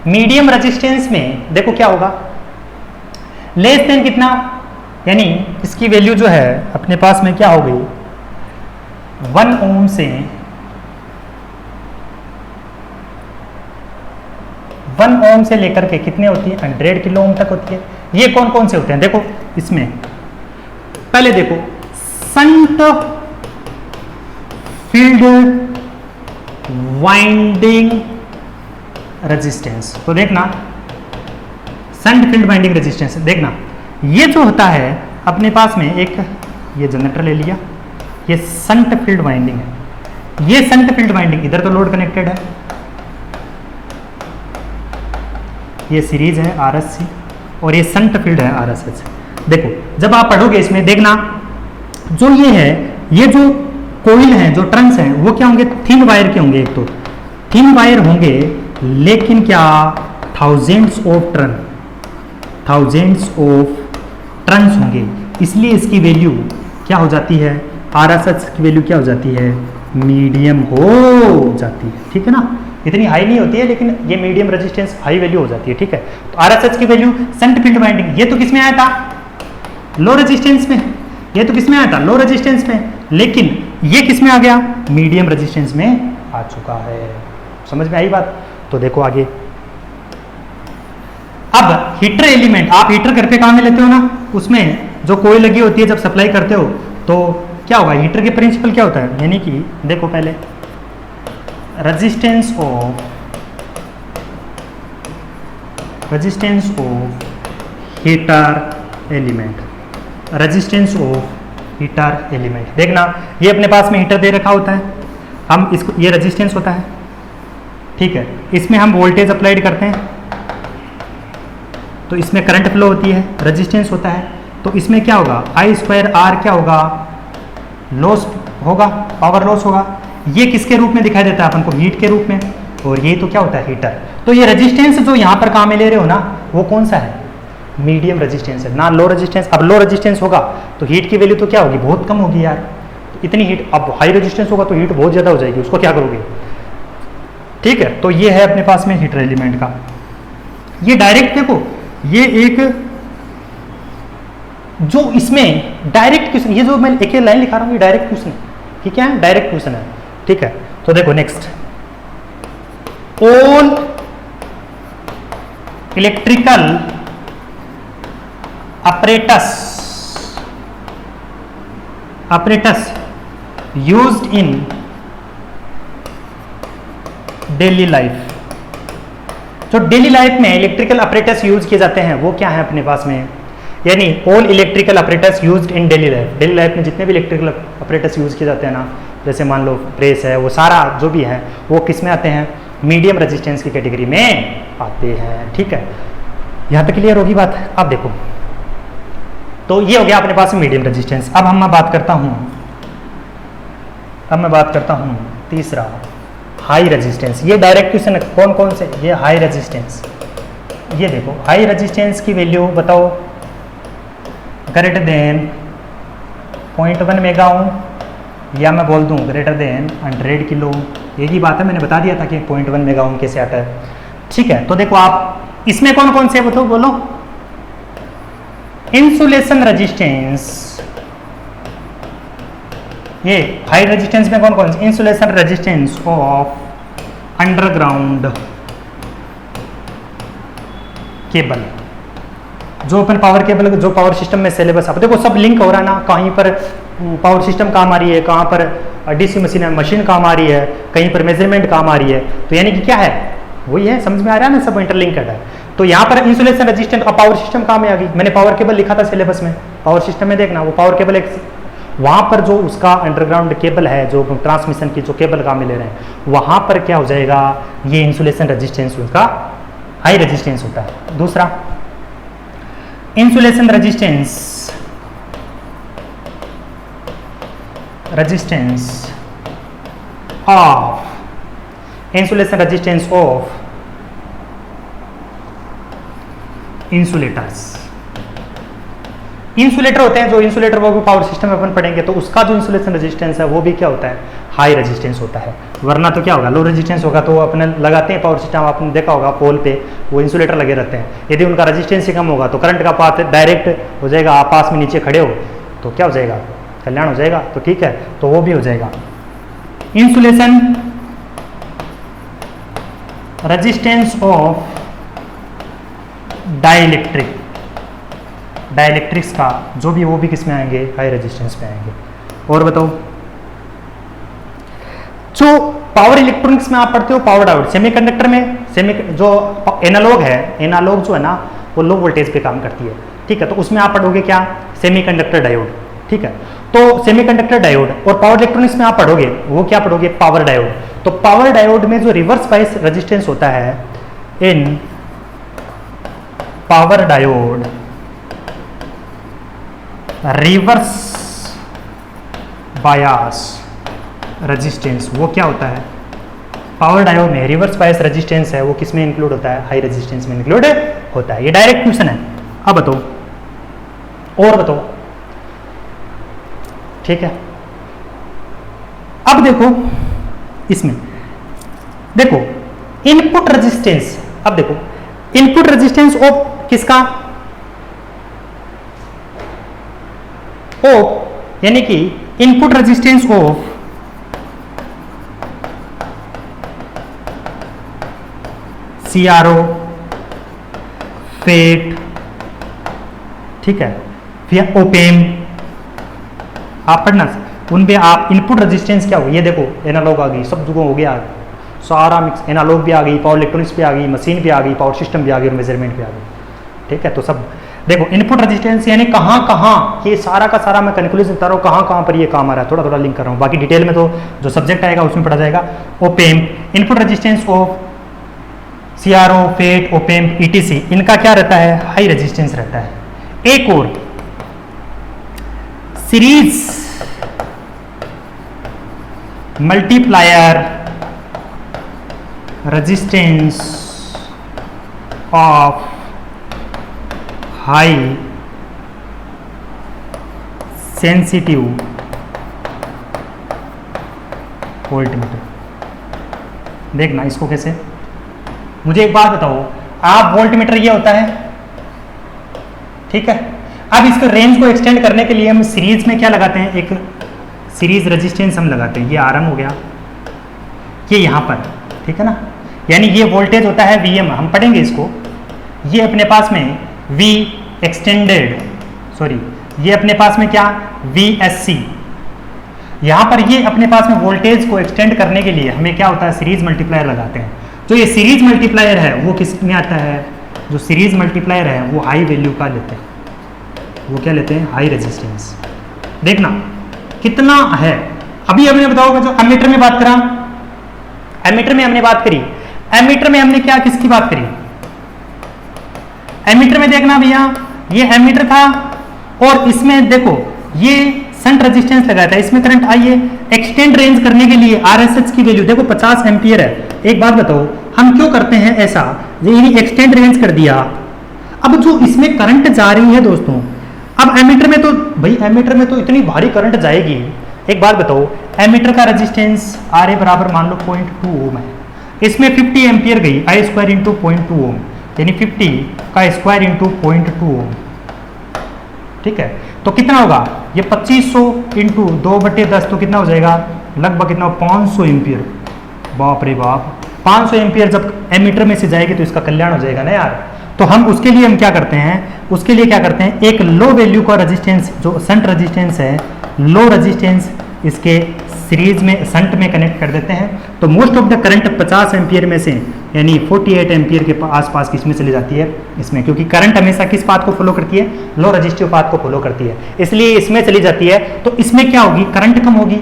मीडियम रेजिस्टेंस में देखो क्या होगा, लेस देन कितना, यानी इसकी वैल्यू जो है अपने पास में क्या हो गई, 1 ओम से 1 ओम से लेकर के कितने होती है, 100 किलो ओम तक होती है। ये कौन कौन से होते हैं, देखो इसमें पहले देखो, शंट फील्ड वाइंडिंग रेजिस्टेंस। तो देखना शंट फील्ड वाइंडिंग रेजिस्टेंस, देखना ये जो होता है अपने पास में एक, ये जनरेटर ले लिया, ये शंट फील्ड वाइंडिंग है, ये शंट फील्ड वाइंडिंग, इधर तो लोड कनेक्टेड है, ये सीरीज है आरएससी और ये शंट फील्ड है आरएसएस। देखो जब आप पढ़ोगे इसमें देखना, जो ये है, ये जो कोइल है, जो टर्न्स हैं, वो क्या होंगे, थिन वायर के होंगे, एक तो थिन वायर होंगे, लेकिन क्या थाउजेंड्स ऑफ टर्न्स होंगे, इसलिए इसकी वैल्यू क्या हो जाती है, आरएसएस की वैल्यू क्या हो जाती है, मीडियम हो जाती है, ठीक है ना। इतनी हाई नहीं होती है, लेकिन ये मीडियम रेजिस्टेंस हाई वैल्यू हो जाती है, ठीक है। तो आरएसएस की वैल्यू शंट फील्ड वाइंडिंग, ये तो किसमें आया था, लो रेजिस्टेंस में, ये तो किसमें आया था, लो रेजिस्टेंस में, लेकिन ये किसमें आ गया, मीडियम रेजिस्टेंस में आ चुका है। समझ में आई बात। तो देखो आगे, अब हीटर एलिमेंट, आप हीटर घर पे काम में लेते हो ना, उसमें जो कोई लगी होती है, जब सप्लाई करते हो तो क्या होगा, हीटर के प्रिंसिपल क्या होता है, यानी कि देखो पहले resistance of heater element, resistance of heater element. देखना ये अपने पास में हीटर दे रखा होता है, हम इसको, ये रेजिस्टेंस होता है, ठीक है, इसमें हम वोल्टेज अप्लाइड करते हैं तो इसमें करंट फ्लो होती है, रेजिस्टेंस होता है, तो इसमें क्या होगा, I²R क्या होगा, लॉस होगा, पावर लॉस होगा। ये किसके रूप में दिखाई देता है अपन को, हीट के रूप में, और ये तो क्या होता है, हीटर। तो ये रेजिस्टेंस जो यहाँ पर काम में ले रहे हो ना, वो कौन सा है? मीडियम रेजिस्टेंस है ना, लो रेजिस्टेंस। अब लो रेजिस्टेंस होगा तो हीट की वैल्यू तो क्या होगी? बहुत कम होगी यार। तो इतनी हीट, अब हाई रेजिस्टेंस होगा तो हीट बहुत ज़्यादा हो जाएगी, उसको क्या करोगे? ठीक है, तो ये है अपने पास में हीटर एलिमेंट का। ये डायरेक्ट देखो, ये एक जो इसमें डायरेक्ट क्वेश्चन, ये जो मैं एक लाइन लिखा रहा हूँ ये डायरेक्ट क्वेश्चन है। ठीक है, डायरेक्ट क्वेश्चन है। ठीक है, तो देखो next, all electrical apparatus used in daily life. जो डेली लाइफ में इलेक्ट्रिकल अपरेटस यूज किए जाते हैं वो क्या है अपने पास में? यानी all electrical apparatus used in daily life. Daily life में जितने भी इलेक्ट्रिकल अपरेटस यूज किए जाते हैं ना, जैसे मान लो प्रेस है, वो सारा जो भी है वो किस में आते हैं? मीडियम रेजिस्टेंस की कैटेगरी में आते हैं। ठीक है, यहाँ तक क्लियर होगी बात? अब देखो, तो ये हो गया अपने पास मीडियम रेजिस्टेंस। अब मैं बात करता हूँ तीसरा, हाई रेजिस्टेंस। ये डायरेक्ट क्वेश्चन है, कौन कौन से? ये हाई रेजिस्टेंस। ये देखो, हाई रेजिस्टेंस की वैल्यू बताओ, ग्रेटर देन 0.1 मेगा ओम, या मैं बोल दूं ग्रेटर देन 100 किलो। एक ही बात है, मैंने बता दिया था कि 0.1 मेगा ओम कैसे आता है। ठीक है, तो देखो आप इसमें कौन कौन से बताओ, बोलो। इंसुलेशन रेजिस्टेंस, ये हाई रेजिस्टेंस में कौन कौन से? Insulation resistance of underground cable, जो अपन पावर केबल, जो पावर सिस्टम में सिलेबस, अब देखो सब लिंक हो रहा है ना, कहीं पर पावर सिस्टम काम आ रही है, कहाँ पर डीसी मशीन काम आ रही है, कहीं पर मेजरमेंट काम आ रही है। तो यानी कि क्या है, वही है, समझ में आ रहा है ना, सब इंटरलिंक्ड है। तो यहाँ पर इंसुलेशन रेजिस्टेंट और पावर सिस्टम काम में आ गई। मैंने पावर केबल लिखा था सिलेबस में, पावर सिस्टम में देखना, वो पावर केबल एक, वहाँ पर जो उसका अंडरग्राउंड केबल है, जो ट्रांसमिशन की जो केबल काम में ले रहे हैं, वहाँ पर क्या हो जाएगा? ये इंसुलेशन रेजिस्टेंस उसका हाई रेजिस्टेंस होता है। दूसरा, insulation resistance of insulators. Insulator होते हैं जो इंसुलेटर, वो भी पावर सिस्टम में अपन पढ़ेंगे, तो उसका जो इंसुलेशन रेजिस्टेंस है वो भी क्या होता है? हाई रेजिस्टेंस होता है। वरना तो क्या होगा? लो रेजिस्टेंस होगा। तो अपने लगाते हैं पावर सिस्टम, आपने देखा होगा पोल पे वो इंसुलेटर लगे रहते हैं, यदि उनका रेजिस्टेंस ही कम होगा तो करंट का पाथ डायरेक्ट हो जाएगा। आप पास में नीचे खड़े हो तो क्या हो जाएगा? कल्याण हो जाएगा। तो ठीक है, तो वो भी हो जाएगा। इंसुलेशन रेजिस्टेंस ऑफ डाइलेक्ट्रिक्स का जो भी, वो भी किस में आएंगे? हाई रेजिस्टेंस में आएंगे। और बताओ, जो पावर इलेक्ट्रॉनिक्स में आप पढ़ते हो, पावर डायोड, सेमीकंडक्टर में जो एनालॉग है, एनालॉग जो है ना वो लो वोल्टेज पे काम करती है। ठीक है, तो उसमें आप पढ़ोगे क्या? Semiconductor diode. ठीक है, तो सेमीकंडक्टर डायोड। और पावर इलेक्ट्रॉनिक्स में आप पढ़ोगे वो क्या पढ़ोगे? Power diode. तो पावर डायोड में जो रिवर्स बायस रेजिस्टेंस होता है, इन power diode reverse bias resistance, वो क्या होता है? पावर डायोड में रिवर्स बायस रेजिस्टेंस है, वो किस में इंक्लूड होता है? हाई रेजिस्टेंस में इंक्लूड होता है। ये डायरेक्ट क्वेश्चन है। अब बताओ, और बताओ। ठीक है, अब देखो इसमें, देखो इनपुट रेजिस्टेंस। अब देखो इनपुट रेजिस्टेंस ऑफ किसका? ऑफ, यानी कि input resistance of CRO, FET, ठीक है, फिर ओपेम, आप पढ़ना उनपे। आप इनपुट रेजिस्टेंस क्या हो, ये देखो एनालॉग आ गई, सब जगह हो गया सारा मिक्स, एनालॉग भी आ गई, पावर इलेक्ट्रॉनिक्स भी आ गई, मशीन भी आ गई, पावर सिस्टम भी आ गई और मेजरमेंट भी आ गई। ठीक है, तो सब देखो इनपुट रेजिस्टेंस यानी कहाँ कहाँ, ये सारा का सारा मैं कंक्लूजन बता रहा हूँ कहाँ कहाँ पर ये काम आ रहा है, थोड़ा थोड़ा लिंक कर रहा हूँ। बाकी डिटेल में तो जो सब्जेक्ट आएगा उसमें पढ़ा जाएगा। Op amp, input resistance of CRO, FET, op amp, ETC, इनका क्या रहता है? हाई रेजिस्टेंस रहता है। एक और series multiplier resistance of high sensitive voltmeter. देखना इसको कैसे, मुझे एक बात बताओ, आप वोल्टमीटर ये होता है, ठीक है। अब इसको रेंज को एक्सटेंड करने के लिए हम सीरीज में क्या लगाते हैं, एक सीरीज रेजिस्टेंस हम लगाते हैं। ये आरएम हो गया, ये यहाँ पर, ठीक है ना। यानी ये वोल्टेज होता है वीएम, हम पढ़ेंगे इसको। ये अपने पास में वी एक्सटेंडेड, सॉरी, ये अपने पास में क्या, वीएससी। यहाँ पर ये अपने पास में वोल्टेज को एक्सटेंड करने के लिए हमें क्या होता है, सीरीज मल्टीप्लायर लगाते हैं। जो ये सीरीज मल्टीप्लायर है वो किस में आता है, जो सीरीज मल्टीप्लायर है वो हाई वैल्यू का लेते हैं, वो क्या लेते हैं, हाई रेजिस्टेंस। देखना कितना है। अभी हमने बताओ, जो एमीटर में बात करा, एमीटर में हमने बात करी, एमीटर में हमने क्या, किसकी बात करी, एमीटर में देखना भैया, ये एमीटर था और इसमें देखो ये शंट रेजिस्टेंस लगाया था, इसमें करंट आई है। एक्सटेंड रेंज करने के लिए आरएसएच की वैल्यू देखो 50 एम्पियर है। एक बात बताओ, हम क्यों करते हैं ऐसा, ये एक्सटेंड रेंज कर दिया। अब जो इसमें करंट जा रही है दोस्तों, अब एमीटर में तो भाई, एमीटर में तो इतनी भारी करंट जाएगी। एक बात बताओ, एमीटर का रेजिस्टेंस आर ए बराबर मान लो 0.2 ओम है, इसमें 50 एम्पियर गई, आई स्क्वायर इंटू 0.2 ओम, यानी 50 का स्क्वायर इंटू 0.2 ओम, ठीक है। तो कितना होगा, ये 2500 इंटू 2/10 तो कितना हो जाएगा, लगभग कितना, 500 एम्पियर। बाप रे बाप, 500 एम्पियर जब एमीटर में से जाएगी तो इसका कल्याण हो जाएगा ना यार। तो हम उसके लिए हम क्या करते हैं, उसके लिए क्या करते हैं, एक लो वैल्यू का रेजिस्टेंस जो शंट रेजिस्टेंस है, लो रेजिस्टेंस इसके सीरीज में शंट में कनेक्ट कर देते हैं। तो most of the current 50 ampere में से यानी 48 एम्पियर के आसपास किस में चली जाती है, इसमें, क्योंकि करंट हमेशा किस पाथ को फॉलो करती है, लो रेजिस्टिव पाथ को फॉलो करती है, इसलिए इसमें चली जाती है। तो इसमें क्या होगी, करंट कम होगी।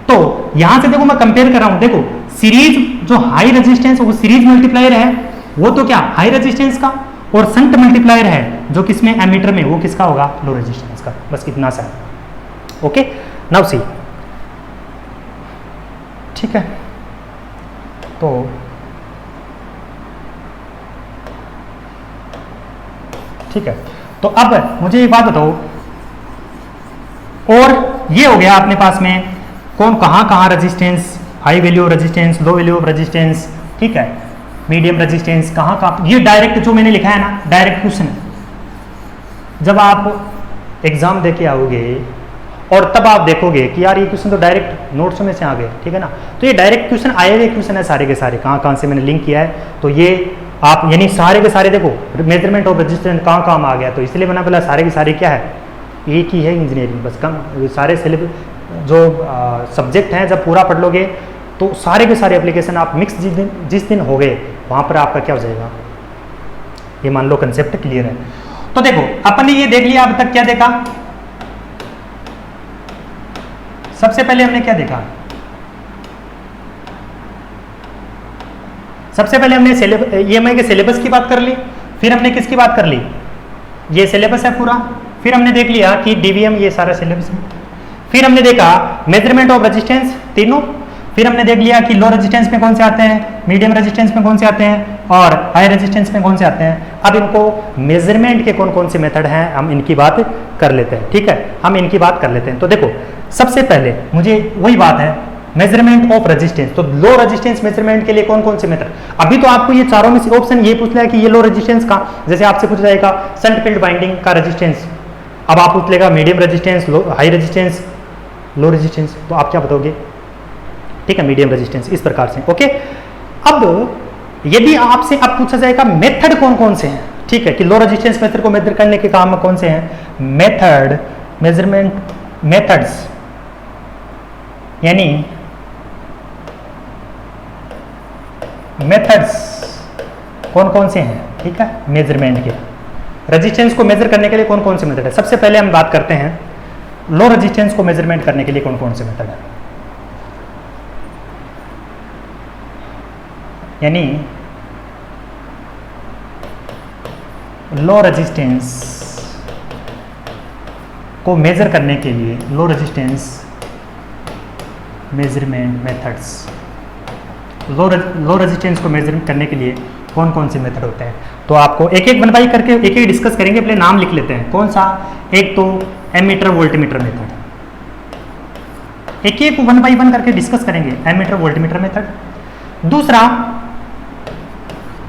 तो यहां से देखो मैं कंपेयर कर रहा हूं, देखो सीरीज जो हाई रेजिस्टेंस वो सीरीज मल्टीप्लायर है, वो तो क्या हाई रेजिस्टेंस का, और शंट मल्टीप्लायर है जो किसमें, एमीटर में, वो किसका होगा, लो रेजिस्टेंस का। बस कितना सा है। ओके, नाउ सी, ठीक है। तो ठीक है, तो अब मुझे एक बात बताओ, और ये हो गया अपने पास में कौन कहाँ resistance, high value of resistance, low value of resistance, ठीक है, मीडियम रेजिस्टेंस कहाँ, ये डायरेक्ट जो मैंने लिखा है ना, डायरेक्ट क्वेश्चन। जब आप एग्जाम देके आओगे और तब आप देखोगे कि यार ये क्वेश्चन तो डायरेक्ट नोट्स में से आ गए, ठीक है ना। तो ये डायरेक्ट क्वेश्चन आए हुए क्वेश्चन है सारे के सारे, कहाँ से मैंने लिंक किया है। तो ये आप यानी सारे के सारे देखो, मेजरमेंट ऑफ रेजिस्टेंस कहाँ आ गया, तो इसलिए मैंने बोला सारे के सारे क्या है, एक ही है इंजीनियरिंग। बस कम सारे सिलेबस जो सब्जेक्ट हैं जब पूरा पढ़ लोगे तो सारे के सारे एप्लीकेशन आप मिक्स जिस दिन हो गए वहाँ पर आपका क्या हो जाएगा, ये मान लो कंसेप्ट क्लियर है। तो देखो अपन ने ये देख लिया, अब तक क्या देखा, सबसे पहले हमने क्या देखा, सबसे पहले हमने ईएमआई के सिलेबस की बात कर ली, फिर हमने किसकी बात कर ली, ये सिलेबस है पूरा, फिर हमने देख लिया कि डीवीएम ये सारा सिलेबस है, फिर हमने देखा मेजरमेंट ऑफ रेजिस्टेंस तीनों, फिर हमने देख लिया कि लो रेजिस्टेंस में कौन से आते हैं, मीडियम रेजिस्टेंस में कौन से आते हैं और हाई रेजिस्टेंस में कौन से आते हैं। अब इनको मेजरमेंट के कौन कौन से मेथड हैं हम इनकी बात कर लेते हैं, ठीक है, हम इनकी बात कर लेते हैं। तो देखो सबसे पहले मुझे वही बात है, मेजरमेंट ऑफ रेजिस्टेंस। तो लो रेजिस्टेंस मेजरमेंट के लिए कौन कौन से मेथड, अभी तो आपको ये चारों में से ऑप्शन ये पूछ लिया कि ये लो रेजिस्टेंस का, जैसे आपसे पूछ जाएगा शंट फील्ड बाइंडिंग का रेजिस्टेंस, अब आप पूछ लेगा medium resistance, high resistance, low resistance, तो आप क्या बताओगे, ठीक है, मीडियम रेजिस्टेंस, इस प्रकार से। ओके, अब यदि आपसे अब पूछा जाएगा मेथड कौन कौन से हैं, ठीक है, कि लो रेजिस्टेंस मेथड को मेजर करने के काम में कौन से हैं, मेथड, मेजरमेंट मेथड्स, यानी मेथड्स कौन कौन से हैं, ठीक है, मेजरमेंट के, रेजिस्टेंस को मेजर करने के लिए कौन कौन से मेथड है। सबसे पहले हम बात करते हैं लो रेजिस्टेंस को मेजरमेंट करने के लिए कौन कौन से मेथड है। यानी लो रेजिस्टेंस को मेजर करने के लिए लो रेजिस्टेंस मेजरमेंट मेथड्स, लो रेजिस्टेंस को मेजर करने के लिए कौन कौन से मेथड होते हैं। तो आपको एक एक वन बाई करके एक एक डिस्कस करेंगे, पहले नाम लिख लेते हैं। कौन सा? एक तो एमीटर वोल्टमीटर मेथड, एक एक वन बाई वन करके डिस्कस करेंगे। Ammeter voltmeter method. दूसरा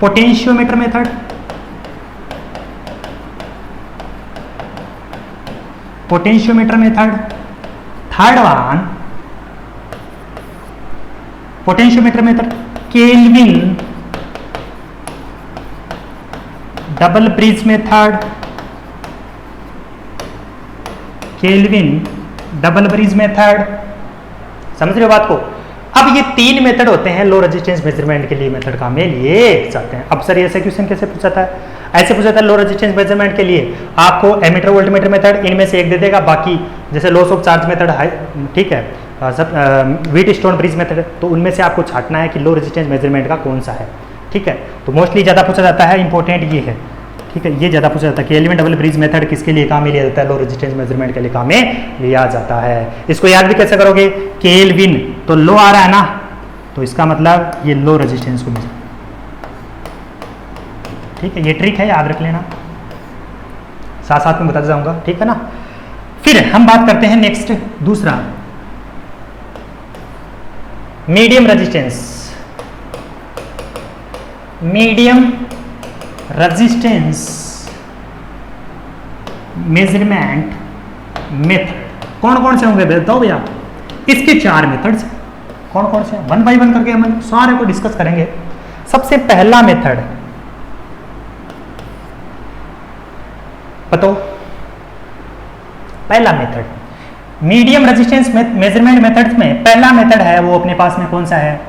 potentiometer method, potentiometer method. Third one potentiometer method Kelvin double bridge method, Kelvin double bridge method. समझ रहे हो बात को? अब ये तीन मेथड होते हैं लो रेजिस्टेंस मेजरमेंट के लिए मेथड काम में लिए जाते हैं। अब सर ऐसे क्वेश्चन कैसे पूछा था? ऐसे पूछा था लो रेजिस्टेंस मेजरमेंट के लिए आपको एमीटर वोल्टमीटर मेथड इनमें से एक दे देगा, बाकी जैसे लॉस ऑफ चार्ज मेथड है, ठीक है, सब व्हीट स्टोन ब्रिज मेथड, तो उनमें से आपको छांटना है कि लो रेजिस्टेंस मेजरमेंट का कौन सा है। ठीक है, तो मोस्टली ज़्यादा पूछा जाता है, इंपॉर्टेंट ये है। ठीक है, ये ज़्यादा पूछा जाता है कि केल्विन डबल ब्रिज मेथड किसके लिए काम में लिया जाता है? लो रेजिस्टेंस मेजरमेंट के लिए काम में लिया जाता है। इसको याद भी कैसे करोगे? केल्विन तो लो आ रहा है ना, तो इसका मतलब ये लो रेजिस्टेंस को मेजर। ठीक है, ये ट्रिक है, याद रख लेना, साथ साथ में बताता जाऊंगा। ठीक है ना। फिर हम बात करते हैं नेक्स्ट, दूसरा medium resistance, medium resistance measurement method. कौन कौन से होंगे बताओ भैया? इसके चार मेथड्स। कौन कौन से? वन बाय वन करके हम सारे को डिस्कस करेंगे। सबसे पहला मेथड बताओ, पहला method medium resistance measurement methods में पहला मेथड है वो अपने पास में कौन सा है?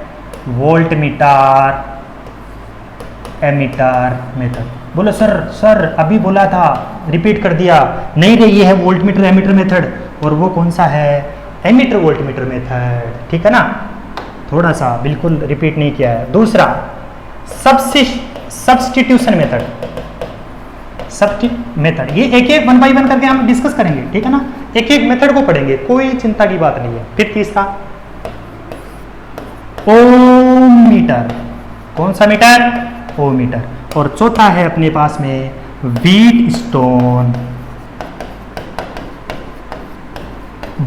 Voltmeter ammeter method. बोलो सर, सर अभी बोला था, रिपीट कर दिया। नहीं रे, ये है वोल्टमीटर एमीटर मेथड, और वो कौन सा है? Ammeter voltmeter method. ठीक है ना, थोड़ा सा बिल्कुल रिपीट नहीं किया है। दूसरा सब्स्टिट्यूशन मेथड, मेथड ये एक एक वन बाई वन करके हम डिस्कस करेंगे। ठीक है ना, एक एक मेथड को पढ़ेंगे, कोई चिंता की बात नहीं है। फिर तीसरा ओमीटर। कौन सा मीटर? ओमीटर। और चौथा है अपने पास में wheat stone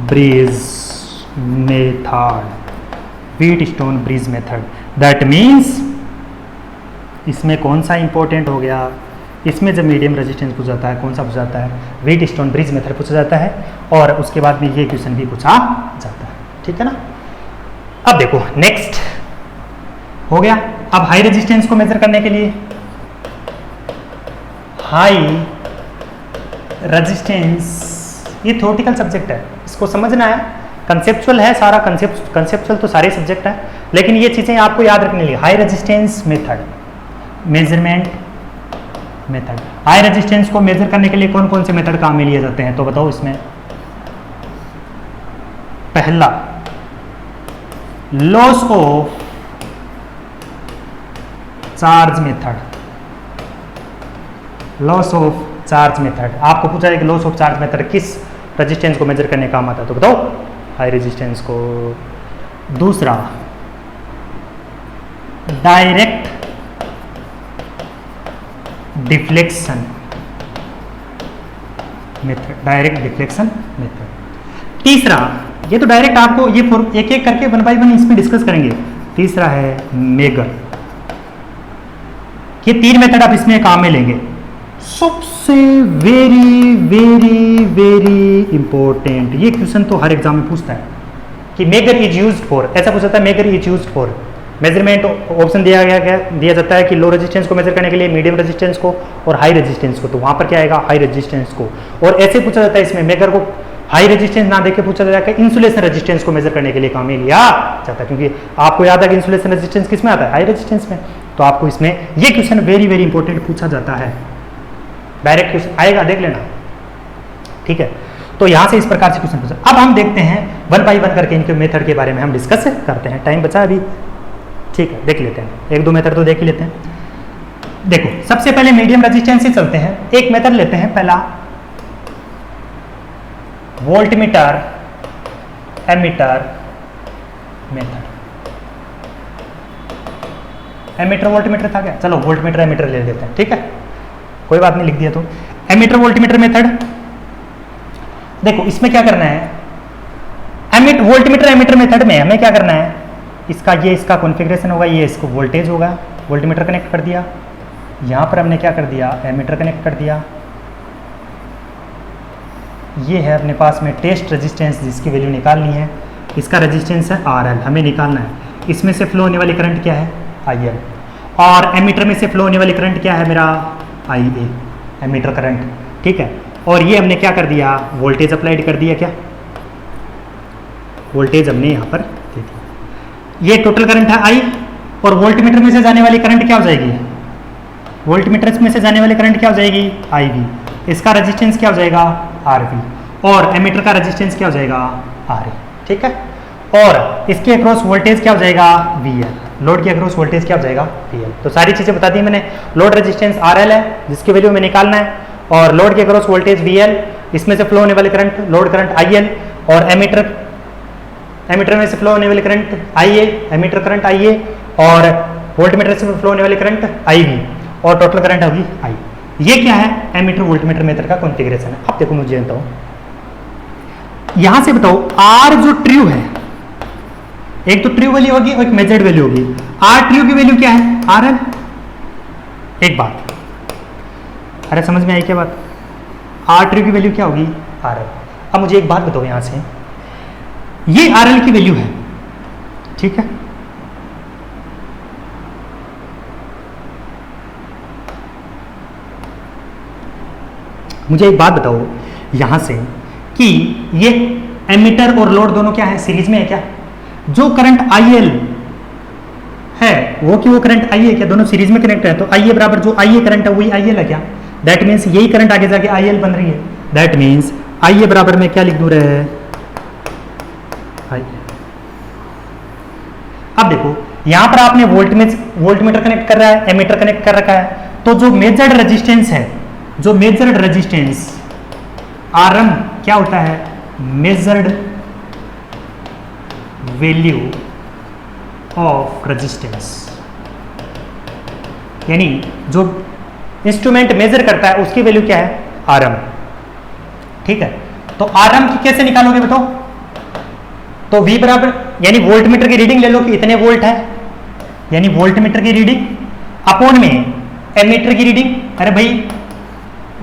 bridge method, wheat stone bridge method. That means इसमें कौन सा इंपॉर्टेंट हो गया? इसमें जब मीडियम रेजिस्टेंस पूछा जाता है, कौन सा पूछा जाता है? व्हीट स्टोन ब्रिज मेथड पूछा जाता है, और उसके बाद में ये क्वेश्चन भी पूछा जाता है। ठीक है ना। अब देखो नेक्स्ट हो गया। अब हाई रेजिस्टेंस को मेजर करने के लिए हाई रेजिस्टेंस, ये थ्योरेटिकल सब्जेक्ट है, इसको समझना है। कंसेप्चुअल है सारा, कंसेप्चुअल तो सारे सब्जेक्ट है, लेकिन ये चीजें आपको याद रखने लिए। High resistance method measurement method, high resistance को मेजर करने के लिए कौन कौन से मेथड काम में लिए जाते हैं? तो बताओ इसमें। पहला loss of charge method, loss of charge method. आपको पूछा है कि लॉस ऑफ चार्ज मेथड किस रेजिस्टेंस को मेजर करने काम आता है? तो बताओ हाई रेजिस्टेंस को। दूसरा direct deflection method, direct deflection method. तीसरा, ये तो डायरेक्ट आपको ये एक एक करके वन बाई वन इसमें डिस्कस करेंगे। तीसरा है मेगर। ये तीन मेथड आप इसमें काम में लेंगे। सबसे वेरी वेरी वेरी इंपॉर्टेंट, ये क्वेश्चन तो हर एग्जाम में पूछता है कि मेगर इज यूज्ड फॉर, ऐसा पूछा था, megger is used for measurement. Option दिया जाता है कि लो रेजिस्टेंस को मेजर करने के लिए, मीडियम रेजिस्टेंस को और हाई रेजिस्टेंस को, तो वहां पर क्या आएगा? हाई रेजिस्टेंस को। और ऐसे पूछा जाता है इसमें मेगर को हाई रेजिस्टेंस ना देके पूछा जाता है, इंसुलेशन रेजिस्टेंस को मेजर करने के लिए काम में लिया जाता है, क्योंकि आपको याद है कि इंसुलेशन रेजिस्टेंस किस में आता है? हाई रेजिस्टेंस में। तो आपको इसमें ये क्वेश्चन वेरी वेरी इंपॉर्टेंट पूछा जाता है, डायरेक्ट क्वेश्चन आएगा, देख लेना। ठीक है, तो यहां से इस प्रकार से क्वेश्चन पूछा। अब हम देखते हैं वन बाई वन करके इनके मेथड के बारे में हम डिस्कस करते हैं। टाइम बचा अभी, ठीक है, देख लेते हैं, एक दो मेथड तो देख ही लेते हैं। देखो सबसे पहले मीडियम रेजिस्टेंस से चलते हैं। एक मेथड लेते हैं पहला, voltmeter ammeter method. Ammeter voltmeter था क्या, चलो वोल्टमीटर एमीटर ले लेते हैं, ठीक है, कोई बात नहीं, लिख दिया। तो एमीटर वोल्टमीटर मेथड, देखो इसमें क्या करना है, वोल्टमीटर एमीटर मेथड में हमें क्या करना है, इसका कॉन्फ़िगरेशन होगा, ये इसको वोल्टेज होगा, वोल्टमीटर कनेक्ट कर दिया, यहाँ पर हमने क्या कर दिया, एमीटर कनेक्ट कर दिया, ये है अपने पास में टेस्ट रेजिस्टेंस जिसकी वैल्यू निकालनी है, इसका रेजिस्टेंस है RL, हमें निकालना है, इसमें से फ्लो होने वाली करंट क्या है IL, और एमीटर में से फ्लो होने वाली करंट क्या है मेरा IA, एमीटर करंट, ठीक है। और ये हमने क्या कर दिया, वोल्टेज अप्लाइड कर दिया, क्या वोल्टेज हमने यहाँ पर दे दिया, ये टोटल करंट है I, और वोल्टमीटर में से जाने वाली करंट क्या हो जाएगी, वोल्टमीटर में से जाने वाली करंट क्या हो जाएगी IV, इसका रेजिस्टेंस क्या हो जाएगा RV, और एमीटर का रेजिस्टेंस क्या हो जाएगा RA, ठीक है। और इसके अक्रॉस वोल्टेज क्या हो जाएगा VL, लोड के अक्रॉस वोल्टेज क्या हो जाएगा VL। तो सारी चीज़ें बता दी मैंने, लोड रेजिस्टेंस RL है जिसकी वैल्यू हमें निकालना है, और लोड के अक्रॉस वोल्टेज VL, इसमें से फ्लो होने वाली करंट लोड करंट IL, और एमीटर में से फ्लो होने वाली current IA, ammeter current IA, और वोल्टमीटर से फ्लो होने वाली करंट IV, और टोटल करंट होगी I। ये क्या है, एमीटर वोल्टमीटर मेथड का कॉन्फ़िगरेशन है। अब देखो मुझे बताओ, यहां से बताओ R जो ट्रू है, एक तो ट्रू वैल्यू होगी और एक मेजर्ड वैल्यू होगी, R ट्रू की वैल्यू क्या है RL, एक बात, अरे समझ में आई क्या बात, R ट्रू की वैल्यू क्या होगी RL। अब मुझे एक बात बताओ, यहां से ये RL की वैल्यू है, ठीक है, मुझे एक बात बताओ यहां से कि ये एमीटर और लोड दोनों क्या है, सीरीज में है क्या, जो करंट IL है वो कि वो करंट IA है क्या, दोनों सीरीज में कनेक्ट है, तो IA बराबर जो IA करंट है वही IL है क्या, दैट मीन्स यही करंट आगे जाके IL बन रही है, दैट मीन्स IA बराबर में क्या लिख दूं रहे, अब देखो यहां पर आपने वोल्टमीटर कनेक्ट कर रहा है, एमीटर कनेक्ट कर रखा है, तो जो मेजर्ड रेजिस्टेंस है, जो मेजर्ड रेजिस्टेंस RM क्या होता है, मेजर्ड वैल्यू ऑफ रेजिस्टेंस, यानी जो इंस्ट्रूमेंट मेजर करता है उसकी वैल्यू क्या है RM, ठीक है। तो RM की कैसे निकालोगे बताओ, तो V बराबर, यानी वोल्टमीटर की रीडिंग ले लो कि इतने वोल्ट है, यानी वोल्टमीटर की रीडिंग अपॉन में एमीटर की रीडिंग, अरे भाई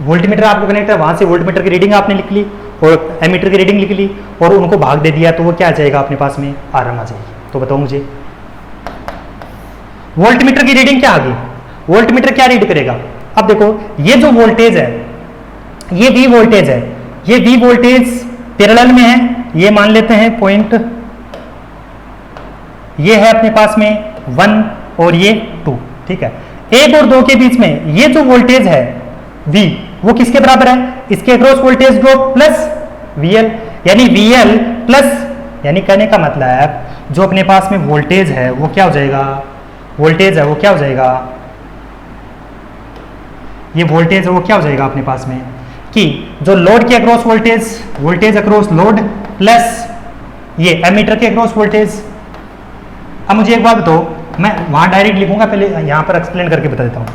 वोल्टमीटर आपको कनेक्ट है, वहां से वोल्टमीटर की रीडिंग आपने लिख ली और एमीटर की रीडिंग लिख ली और उनको भाग दे दिया, तो वो क्या आ जाएगा अपने पास में RM आ जाएगी। तो बताओ मुझे वोल्टमीटर की रीडिंग क्या आ गई, वोल्टमीटर क्या रीड करेगा, अब देखो ये जो वोल्टेज है, ये V वोल्टेज है, ये V वोल्टेज पैरेलल में है, ये मान लेते हैं पॉइंट, ये है अपने पास में 1 और ये 2, ठीक है। 1 और 2 के बीच में ये जो वोल्टेज है V, वो किसके बराबर है, इसके across voltage drop plus VL, यानी VL प्लस, यानी कहने का मतलब जो अपने पास में वोल्टेज है वो क्या हो जाएगा, वोल्टेज है वो क्या हो जाएगा, ये वोल्टेज है वो क्या हो जाएगा अपने पास में, कि जो लोड के across voltage across load plus ये एमीटर के अक्रॉस वोल्टेज। अब मुझे एक बात बताओ, मैं वहां डायरेक्ट लिखूंगा, पहले यहां पर एक्सप्लेन करके बता देता हूं।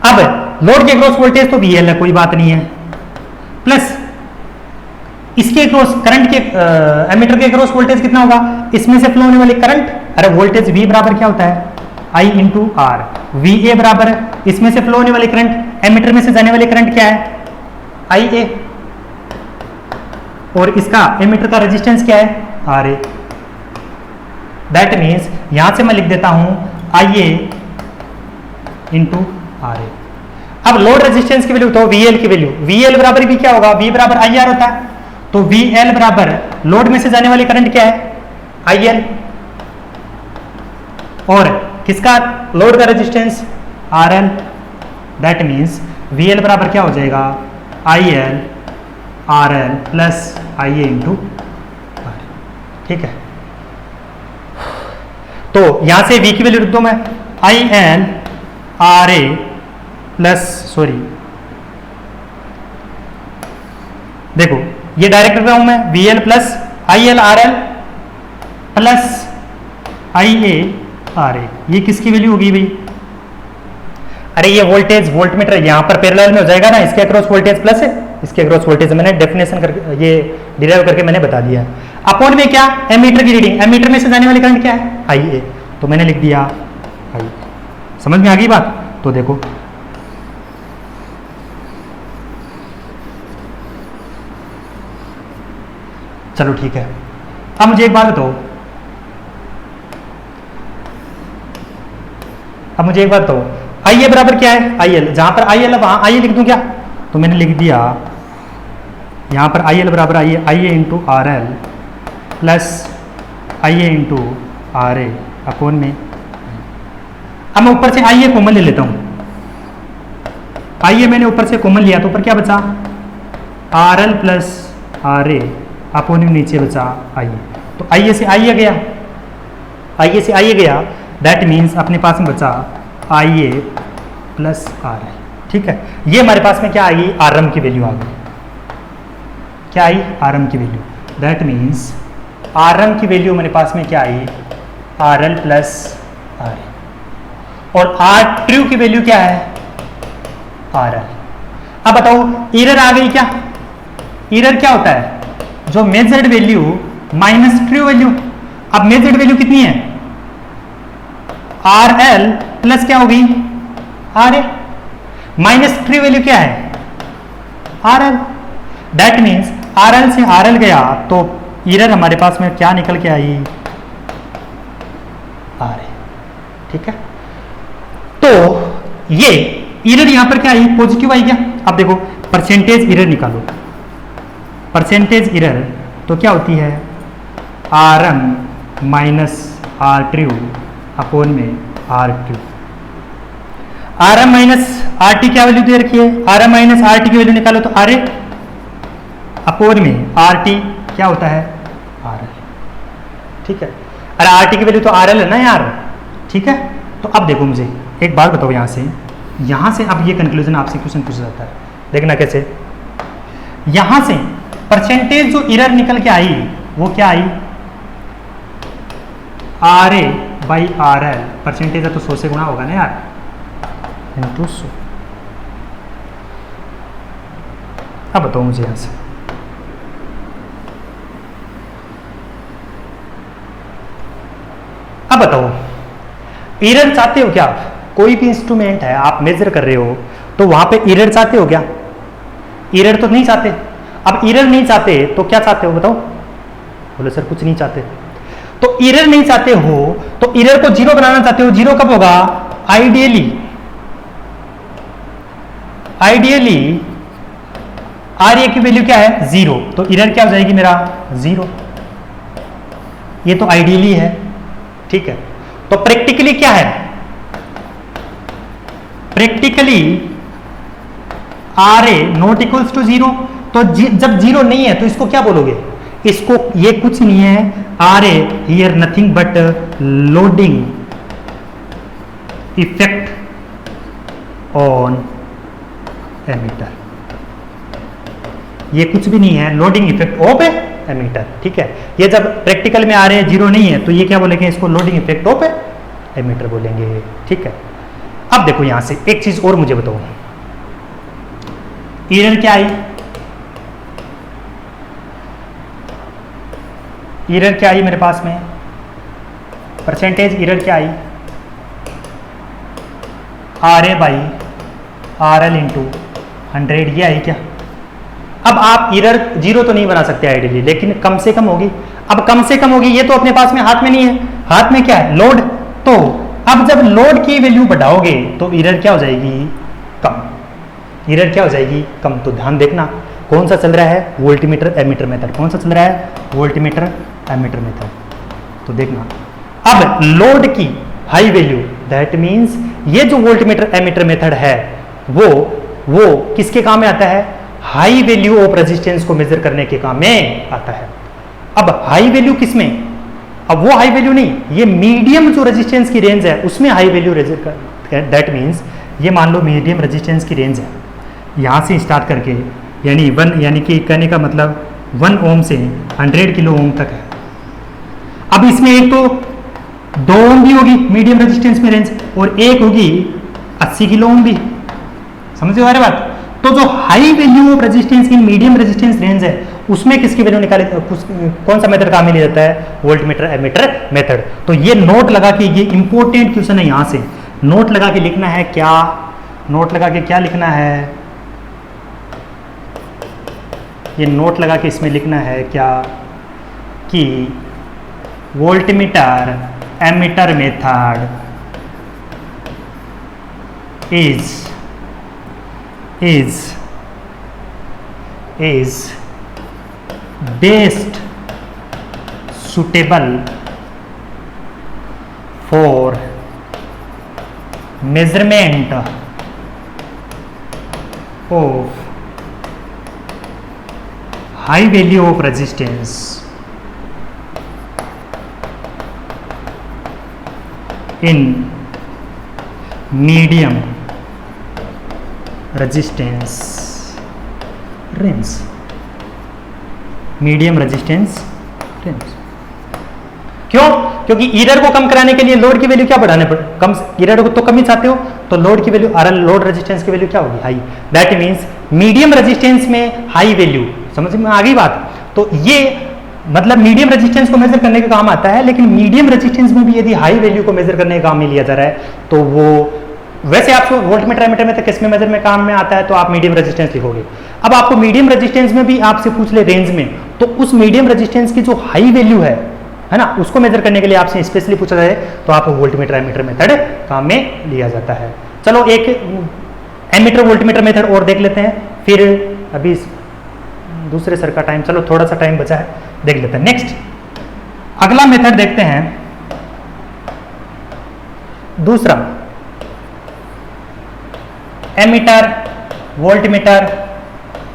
अब लोड के अक्रॉस वोल्टेज तो VL है, कोई बात नहीं है, प्लस इसके अक्रॉस करंट के एमीटर के अक्रॉस वोल्टेज कितना होगा, इसमें से फ्लो होने वाली करंट, अरे वोल्टेज V बराबर क्या होता है I इंटू R, VA बराबर इसमें से फ्लो होने वाली करंट, एमीटर में से जाने वाली करंट क्या है IA, और इसका एमीटर का रेजिस्टेंस क्या है RA, दैट मीन्स यहां से मैं लिख देता हूं IA इंटू RA। अब लोड रेजिस्टेंस की वैल्यू, तो VL की वैल्यू, VL बराबर भी क्या होगा, V बराबर IR होता है, तो VL बराबर लोड में से जाने वाली करंट क्या है IL, और किसका लोड का resistance RL, that means VL बराबर क्या हो जाएगा IL RL plus IA into R, ठीक है। तो यहां से V की वैल्यू लिख दो मैं, IL RA प्लस, सॉरी देखो ये डायरेक्ट कर रहा हूं मैं, VL plus IL RL plus IA R A. ये किसकी वैल्यू होगी भाई? अरे ये वोल्टेज वोल्टमीटर यहाँ पर पैरेलल में हो जाएगा ना, इसके अक्रॉस वोल्टेज प्लस है, इसके अक्रॉस वोल्टेज मैंने डेफिनेशन करके ये डिराइव करके मैंने बता दिया है। अपॉन में क्या? एमीटर की रीडिंग, एमीटर में से जाने वाली करंट क्या है? आई ए, तो मैंने लिख दिया आई। समझ में आ गई बात? तो देखो चलो ठीक है। अब मुझे एक बात बताओ, अब मुझे एक बात बताओ, आई ए बराबर क्या है? I L. जहां पर आई एल है वहां आई ए लिख दूं क्या? तो मैंने लिख दिया यहां पर आई एल बराबर I A into R L plus I A into R A upon में। अब मैं ऊपर से आई ए कॉमन ले लेता हूं। आई ए मैंने ऊपर से कॉमन लिया तो ऊपर क्या बचा? R L plus R A upon में नीचे बचा आई ए। तो आई ए से आई ए गया, आई ए से आई ए गया, दैट मीन्स अपने पास में बचा I A plus R L. ठीक है, ये हमारे पास में क्या आई? आर एम की वैल्यू आ गई। क्या आई? आर एम की value. That means R M की वैल्यू मेरे पास में क्या आई? R L plus R L. और आर ट्रू की वैल्यू क्या है? R L. अब बताओ एरर आ गई क्या? एरर क्या होता है? जो measured value minus true value. अब मेजर्ड वैल्यू कितनी है? आर एल प्लस क्या हो गई? R A. Minus true value क्या है? R L. That means R L से आर एल गया तो एरर हमारे पास में क्या निकल के आई? आर ए। ठीक है, तो ये एरर यहां पर क्या आई? पॉजिटिव आई क्या? अब देखो परसेंटेज एरर निकालो, परसेंटेज एरर तो क्या होती है? R M minus R true upon में R true. R M minus R T क्या वैल्यू दे रखी है? R M minus R T की वैल्यू निकालो तो आर ए अपॉन में आर टी क्या होता है? R L. ठीक है, अरे आर टी की वैल्यू तो आर एल है ना यार। ठीक है, तो अब देखो मुझे एक बात बताओ, यहां से अब ये कंक्लूजन आपसे क्वेश्चन पूछा जाता है, देखना कैसे। यहां से परसेंटेज जो एरर निकल के आई वो क्या आई? R A by R L. Percentage है तो 100 से गुणा होगा ना यार, इंटू 100। अब बताओ मुझे यहां से, अब बताओ एरर चाहते हो क्या आप? कोई भी इंस्ट्रूमेंट है आप मेजर कर रहे हो तो वहां पे एरर चाहते हो क्या? एरर तो नहीं चाहते। अब एरर नहीं चाहते तो क्या चाहते हो बताओ? बोले सर कुछ नहीं चाहते। तो एरर नहीं चाहते हो तो एरर को जीरो बनाना चाहते हो। जीरो कब होगा? आइडियली, आइडियली आर ए की वैल्यू क्या है? जीरो। तो एरर क्या हो जाएगी मेरा? जीरो। ये तो आइडियली है। ठीक है, तो प्रैक्टिकली क्या है? Practically R A not equals to zero. तो जब जीरो नहीं है तो इसको क्या बोलोगे? इसको ये कुछ नहीं है, R A here nothing but loading effect on ammeter. ये कुछ भी नहीं है, लोडिंग इफेक्ट ऑफ एमीटर। ठीक है, ये जब प्रैक्टिकल में आ रहे हैं जीरो नहीं है तो ये क्या बोलेंगे? इसको लोडिंग इफेक्ट ऑफ एमीटर बोलेंगे। ठीक है, अब देखो यहां से एक चीज और मुझे बताओ, एरर क्या आई? एरर क्या आई मेरे पास में? परसेंटेज एरर क्या आई? R A by R L into 100। ये आई क्या? अब आप एरर जीरो तो नहीं बना सकते आइडियली, लेकिन कम से कम होगी। अब कम से कम होगी, ये तो अपने पास में हाथ में नहीं है। हाथ में क्या है? लोड। तो अब जब लोड की वैल्यू बढ़ाओगे तो एरर क्या हो जाएगी? कम। एरर क्या हो जाएगी? कम। तो ध्यान देखना कौन सा चल रहा है? Voltmeter ammeter method. कौन सा चल रहा है? Voltmeter ammeter method. तो देखना अब लोड की हाई वैल्यू, दैट मींस ये जो वोल्टमीटर एमीटर मेथड है वो किसके काम में आता है? हाई वैल्यू ऑफ रेजिस्टेंस को मेजर करने के काम में आता है। अब हाई वैल्यू किसमें? अब वो हाई वैल्यू नहीं, ये मीडियम जो रेजिस्टेंस की रेंज है उसमें हाई वैल्यू मेजर कर। दैट मींस ये मान लो मीडियम रेजिस्टेंस की रेंज है, यहाँ से स्टार्ट करके यानी 1, यानी कि कहने का मतलब 1 ओम से 100 किलो ओम तक है। अब इसमें एक तो 2 ओम भी होगी मीडियम रेजिस्टेंस में रेंज, और एक होगी 80 किलो ओम भी। समझ आ रही बात? तो जो high value of resistance in medium resistance range है उसमें किसकी वैल्यू निकाले, कौन सा मेथड काम में लिया जाता है? Voltmeter ammeter method. तो ये नोट लगा के, ये इंपॉर्टेंट क्वेश्चन है, यहां से नोट लगा के लिखना है क्या, नोट लगा के क्या लिखना है, ये नोट लगा के इसमें लिखना है क्या कि voltmeter ammeter method is best suitable for measurement of high value of resistance in medium resistance range, medium resistance range. क्यों? क्योंकि ईरर को कम कराने के लिए लोड की वैल्यू क्या बढ़ाने पड़े, कम ईरर को तो कम ही चाहते हो, तो लोड की वैल्यू आरएल लोड रेजिस्टेंस की वैल्यू क्या होगी? High. That means medium resistance में हाई वैल्यू, समझ में आ गई बात? तो ये मतलब मीडियम रेजिस्टेंस को मेजर करने के काम आता है, लेकिन मीडियम रेजिस्टेंस में भी यदि हाई वैल्यू को मेजर करने के काम में लिया जा रहा है तो वो वैसे आपको वोल्टमीटर एमीटर में तो किस में मेजर में काम में आता है, तो आप मीडियम रेजिस्टेंस लिखोगे। अब आपको मीडियम रेजिस्टेंस में भी आपसे पूछ ले रेंज में, तो उस मीडियम रेजिस्टेंस की जो हाई वैल्यू है ना, उसको मेजर करने के लिए आपसे स्पेशली पूछा जाए तो आपको वोल्टमीटर एमीटर मेथड काम में लिया जाता है। चलो एक एमीटर वोल्टमीटर मेथड और देख लेते हैं, फिर अभी दूसरे सर का टाइम, चलो थोड़ा सा टाइम बचा है, देख लेते हैं। नेक्स्ट अगला मेथड देखते हैं, दूसरा ammeter voltmeter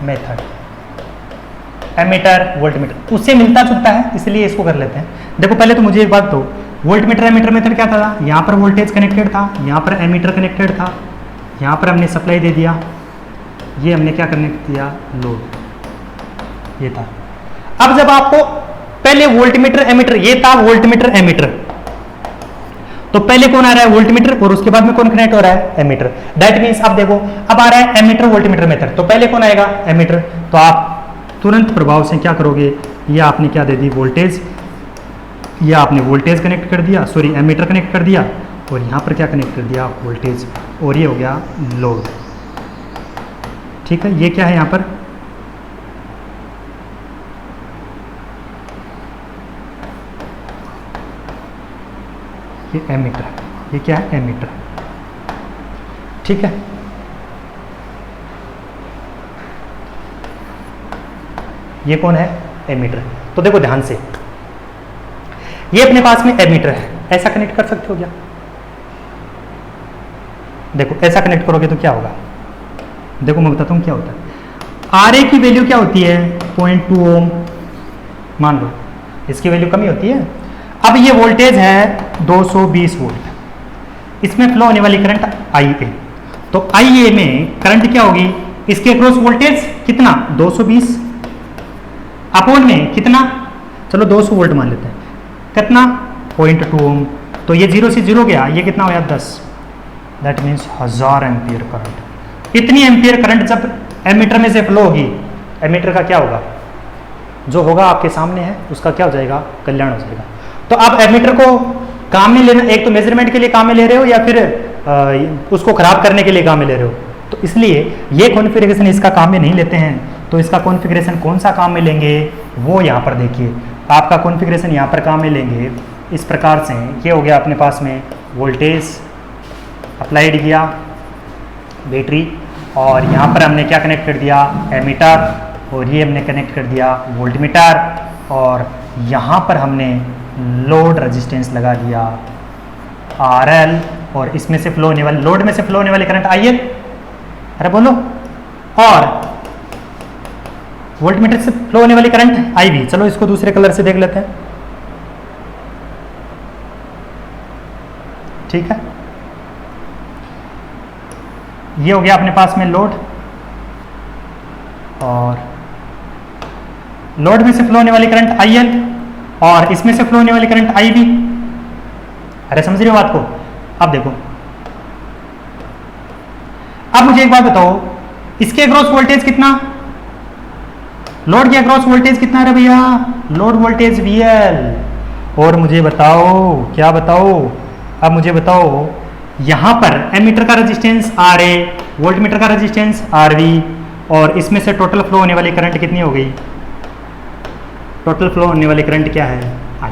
method. Ammeter voltmeter उससे मिलता जुलता है, इसलिए इसको कर लेते हैं। देखो पहले तो मुझे एक बात दो, वोल्टमीटर एमीटर मेथड क्या था? यहाँ पर वोल्टेज कनेक्टेड था, यहाँ पर एमीटर कनेक्टेड था, यहाँ पर हमने सप्लाई दे दिया, ये हमने क्या कनेक्ट किया? लोड, ये था। अब जब आपको पहले वोल्टमीटर एमीटर, ये था वोल्टमीटर एमीटर, तो पहले कौन आ रहा है? वोल्टमीटर, और उसके बाद में कौन कनेक्ट हो रहा है? एमीटर। दैट मींस अब देखो, अब आ रहा है एमीटर वोल्टमीटर मेथड, तो पहले कौन आएगा? एमीटर। तो आप तुरंत प्रभाव से क्या करोगे? ये आपने क्या दे दी? वोल्टेज, ये आपने वोल्टेज कनेक्ट कर दिया, सॉरी एमीटर कनेक्ट कर दिया, और यहाँ पर क्या कनेक्ट कर दिया? वोल्टेज, और ये हो गया लोड। ठीक है, ये क्या है यहाँ पर? ये एमीटर, ये क्या है? एमीटर। ठीक है, ये कौन है? एमीटर। तो देखो ध्यान से, ये अपने पास में एमीटर है, ऐसा कनेक्ट कर सकते हो क्या? देखो ऐसा कनेक्ट करोगे तो क्या होगा? देखो मैं बताता हूँ क्या होता है। आर ए की वैल्यू क्या होती है? 0.2 ओम मान लो, इसकी वैल्यू कमी होती है। अब ये वोल्टेज है 220 वोल्ट, इसमें फ्लो होने वाली करंट IA, तो IA में करंट क्या होगी? इसके अक्रॉस वोल्टेज कितना? 220 अपॉन में कितना? चलो 200 वोल्ट मान लेते हैं, कितना? 0.2 ओम। तो ये 0 से 0 गया, ये कितना हो गया? 10। That means 1000 ampere current. इतनी एम्पियर करंट जब एमीटर में से फ्लो होगी, एमीटर का क्या होगा? जो होगा आपके सामने है, उसका क्या हो जाएगा? कल्याण हो जाएगा। तो आप एमीटर को काम में लेना, एक तो मेजरमेंट के लिए काम में ले रहे हो, या फिर उसको खराब करने के लिए काम में ले रहे हो, तो इसलिए ये कॉन्फ़िगरेशन इसका काम में नहीं लेते हैं। तो इसका कॉन्फ़िगरेशन कौन सा काम में लेंगे? वो यहाँ पर देखिए, आपका कॉन्फ़िगरेशन यहाँ पर काम में लेंगे इस प्रकार से। ये हो गया अपने पास में वोल्टेज अप्लाइड किया, बैटरी, और यहाँ पर हमने क्या कनेक्ट कर दिया? एमीटर, और ये हमने कनेक्ट कर दिया वोल्टमीटर, और यहाँ पर हमने लोड रेजिस्टेंस लगा दिया RL, और इसमें से फ्लो होने वाली, लोड में से फ्लो होने वाली करंट IL, अरे बोलो, और वोल्टमीटर से फ्लो होने वाली करंट IB। चलो इसको दूसरे कलर से देख लेते हैं। ठीक है, ये हो गया अपने पास में लोड, और लोड में से फ्लो होने वाली करंट IL, और इसमें से फ्लो होने वाली करंट IB। अरे समझ रहे हो बात को? अब देखो, अब मुझे एक बात बताओ, इसके अक्रॉस वोल्टेज कितना, लोड के अक्रॉस वोल्टेज कितना है भैया? Load voltage VL। और मुझे बताओ, क्या बताओ, अब मुझे बताओ, यहां पर एमीटर का रेजिस्टेंस RA, वोल्टमीटर का रेजिस्टेंस RV, और इसमें से टोटल फ्लो होने वाली करंट कितनी हो गई? टोटल फ्लो होने वाली करंट क्या है? I।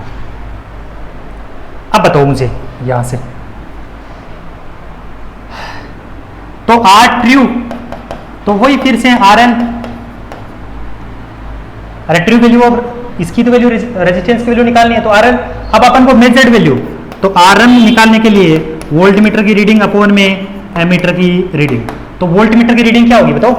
अब बताओ मुझे यहां से, तो R ट्रू, तो वही फिर से RL, अरे ट्रू वैल्यू, अब इसकी तो वैल्यू, रेजिस्टेंस की वैल्यू निकालनी है, तो RL। अब अपन को मेजर्ड वैल्यू, तो RL निकालने के लिए वोल्टमीटर की रीडिंग अपॉन में एमीटर की रीडिंग, तो वोल्टमीटर की रीडिंग क्या होगी बताओ?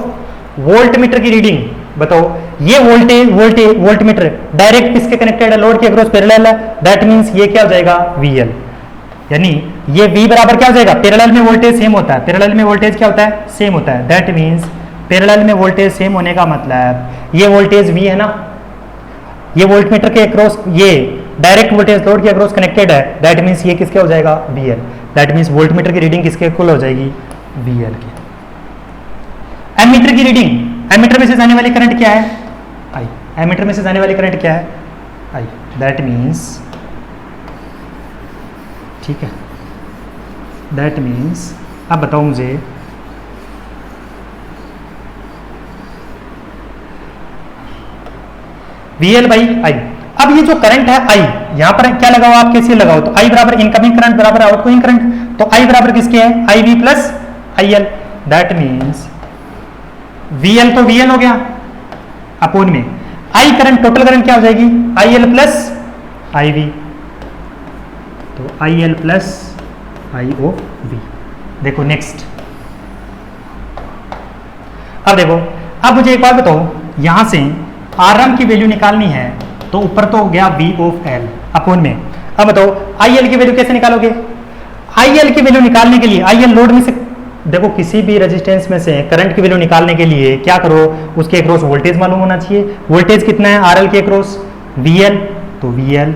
वोल्टमीटर की रीडिंग बताओ, ये वोल्टमीटर डायरेक्ट किसके कनेक्टेड है? लोड के अक्रॉस पैरेलल है, दैट मींस ये क्या हो जाएगा? VL। यानी ये V बराबर क्या हो जाएगा? पैरेलल में वोल्टेज सेम होता है, पैरेलल में वोल्टेज क्या होता है? सेम होता है, दैट मींस पैरेलल में वोल्टेज सेम होने का मतलब ये वोल्टेज V है ना, ये वोल्टमीटर के अक्रॉस, ये डायरेक्ट वोल्टेज लोड के अक्रॉस कनेक्टेड है, दैट मींस ये किसके हो जाएगा? VL। दैट मींस वोल्टमीटर की रीडिंग किसके इक्वल हो जाएगी? VL की। एमीटर की रीडिंग, एमीटर में से जाने वाली करंट क्या है? I। एमीटर में से जाने वाली करंट क्या है? I। दैट मींस, ठीक है, दैट मीन्स, अब बताओ मुझे, VL बाई I। अब ये जो करंट है I, यहां पर क्या लगाओ आप? कैसे लगाओ? तो I बराबर इनकमिंग करंट बराबर आउटगोइंग करंट, तो I बराबर किसके है? IV plus IL। That means VL तो VL हो गया अपोन में I करंट, टोटल करंट क्या हो जाएगी? IL प्लस IV, तो IL प्लस IOV। देखो नेक्स्ट, अब देखो, अब मुझे एक बात बताओ, यहां से RM की वैल्यू निकालनी है, तो ऊपर तो हो गया V ऑफ L अपोन में। अब बताओ IL की वैल्यू कैसे निकालोगे? IL की वैल्यू निकालने के लिए, IL लोड में से, देखो किसी भी रेजिस्टेंस में से करंट की वैल्यू निकालने के लिए क्या करो? उसके अक्रॉस वोल्टेज मालूम होना चाहिए। वोल्टेज कितना है RL के अक्रॉस? VL, तो VL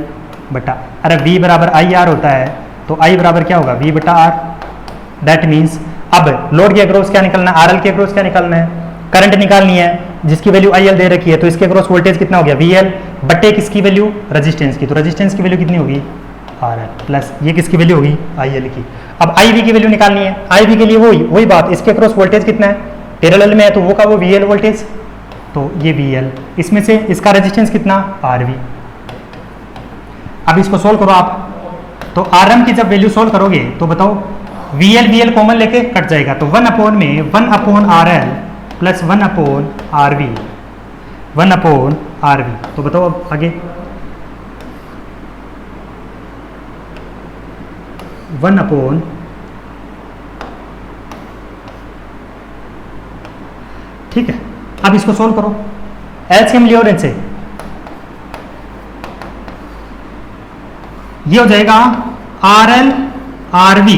बटा, अरे V बराबर IR होता है, तो I बराबर क्या होगा? V बटा R। दैट मीन्स अब लोड के अक्रॉस क्या निकालना है? RL के अक्रॉस क्या निकालना है? करंट निकालनी है, जिसकी वैल्यू IL दे रखी है, तो इसके अक्रॉस वोल्टेज कितना हो गया? VL बटे किसकी वैल्यू? रेजिस्टेंस की, तो रेजिस्टेंस की वैल्यू कितनी होगी? RL प्लस ये किसकी वैल्यू होगी? IL की। अब IV की वैल्यू निकालनी है, IV के लिए वही बात, इसके अक्रॉस वोल्टेज कितना है? पैरेलल में है, तो वो का वो VL वोल्टेज, तो ये VL, इसमें से इसका रेजिस्टेंस कितना? RV। अब इसको सोल्व करो आप, तो RM की जब वैल्यू सोल्व करोगे तो बताओ, VL कॉमन लेके कट जाएगा, तो 1 अपोन में 1 upon RL plus 1 upon RV, 1 upon RV। तो बताओ अब आगे, 1 अपोन, ठीक है। अब इसको सोल्व करो, एलसीएम लियो इनसे, ये हो जाएगा RL RV,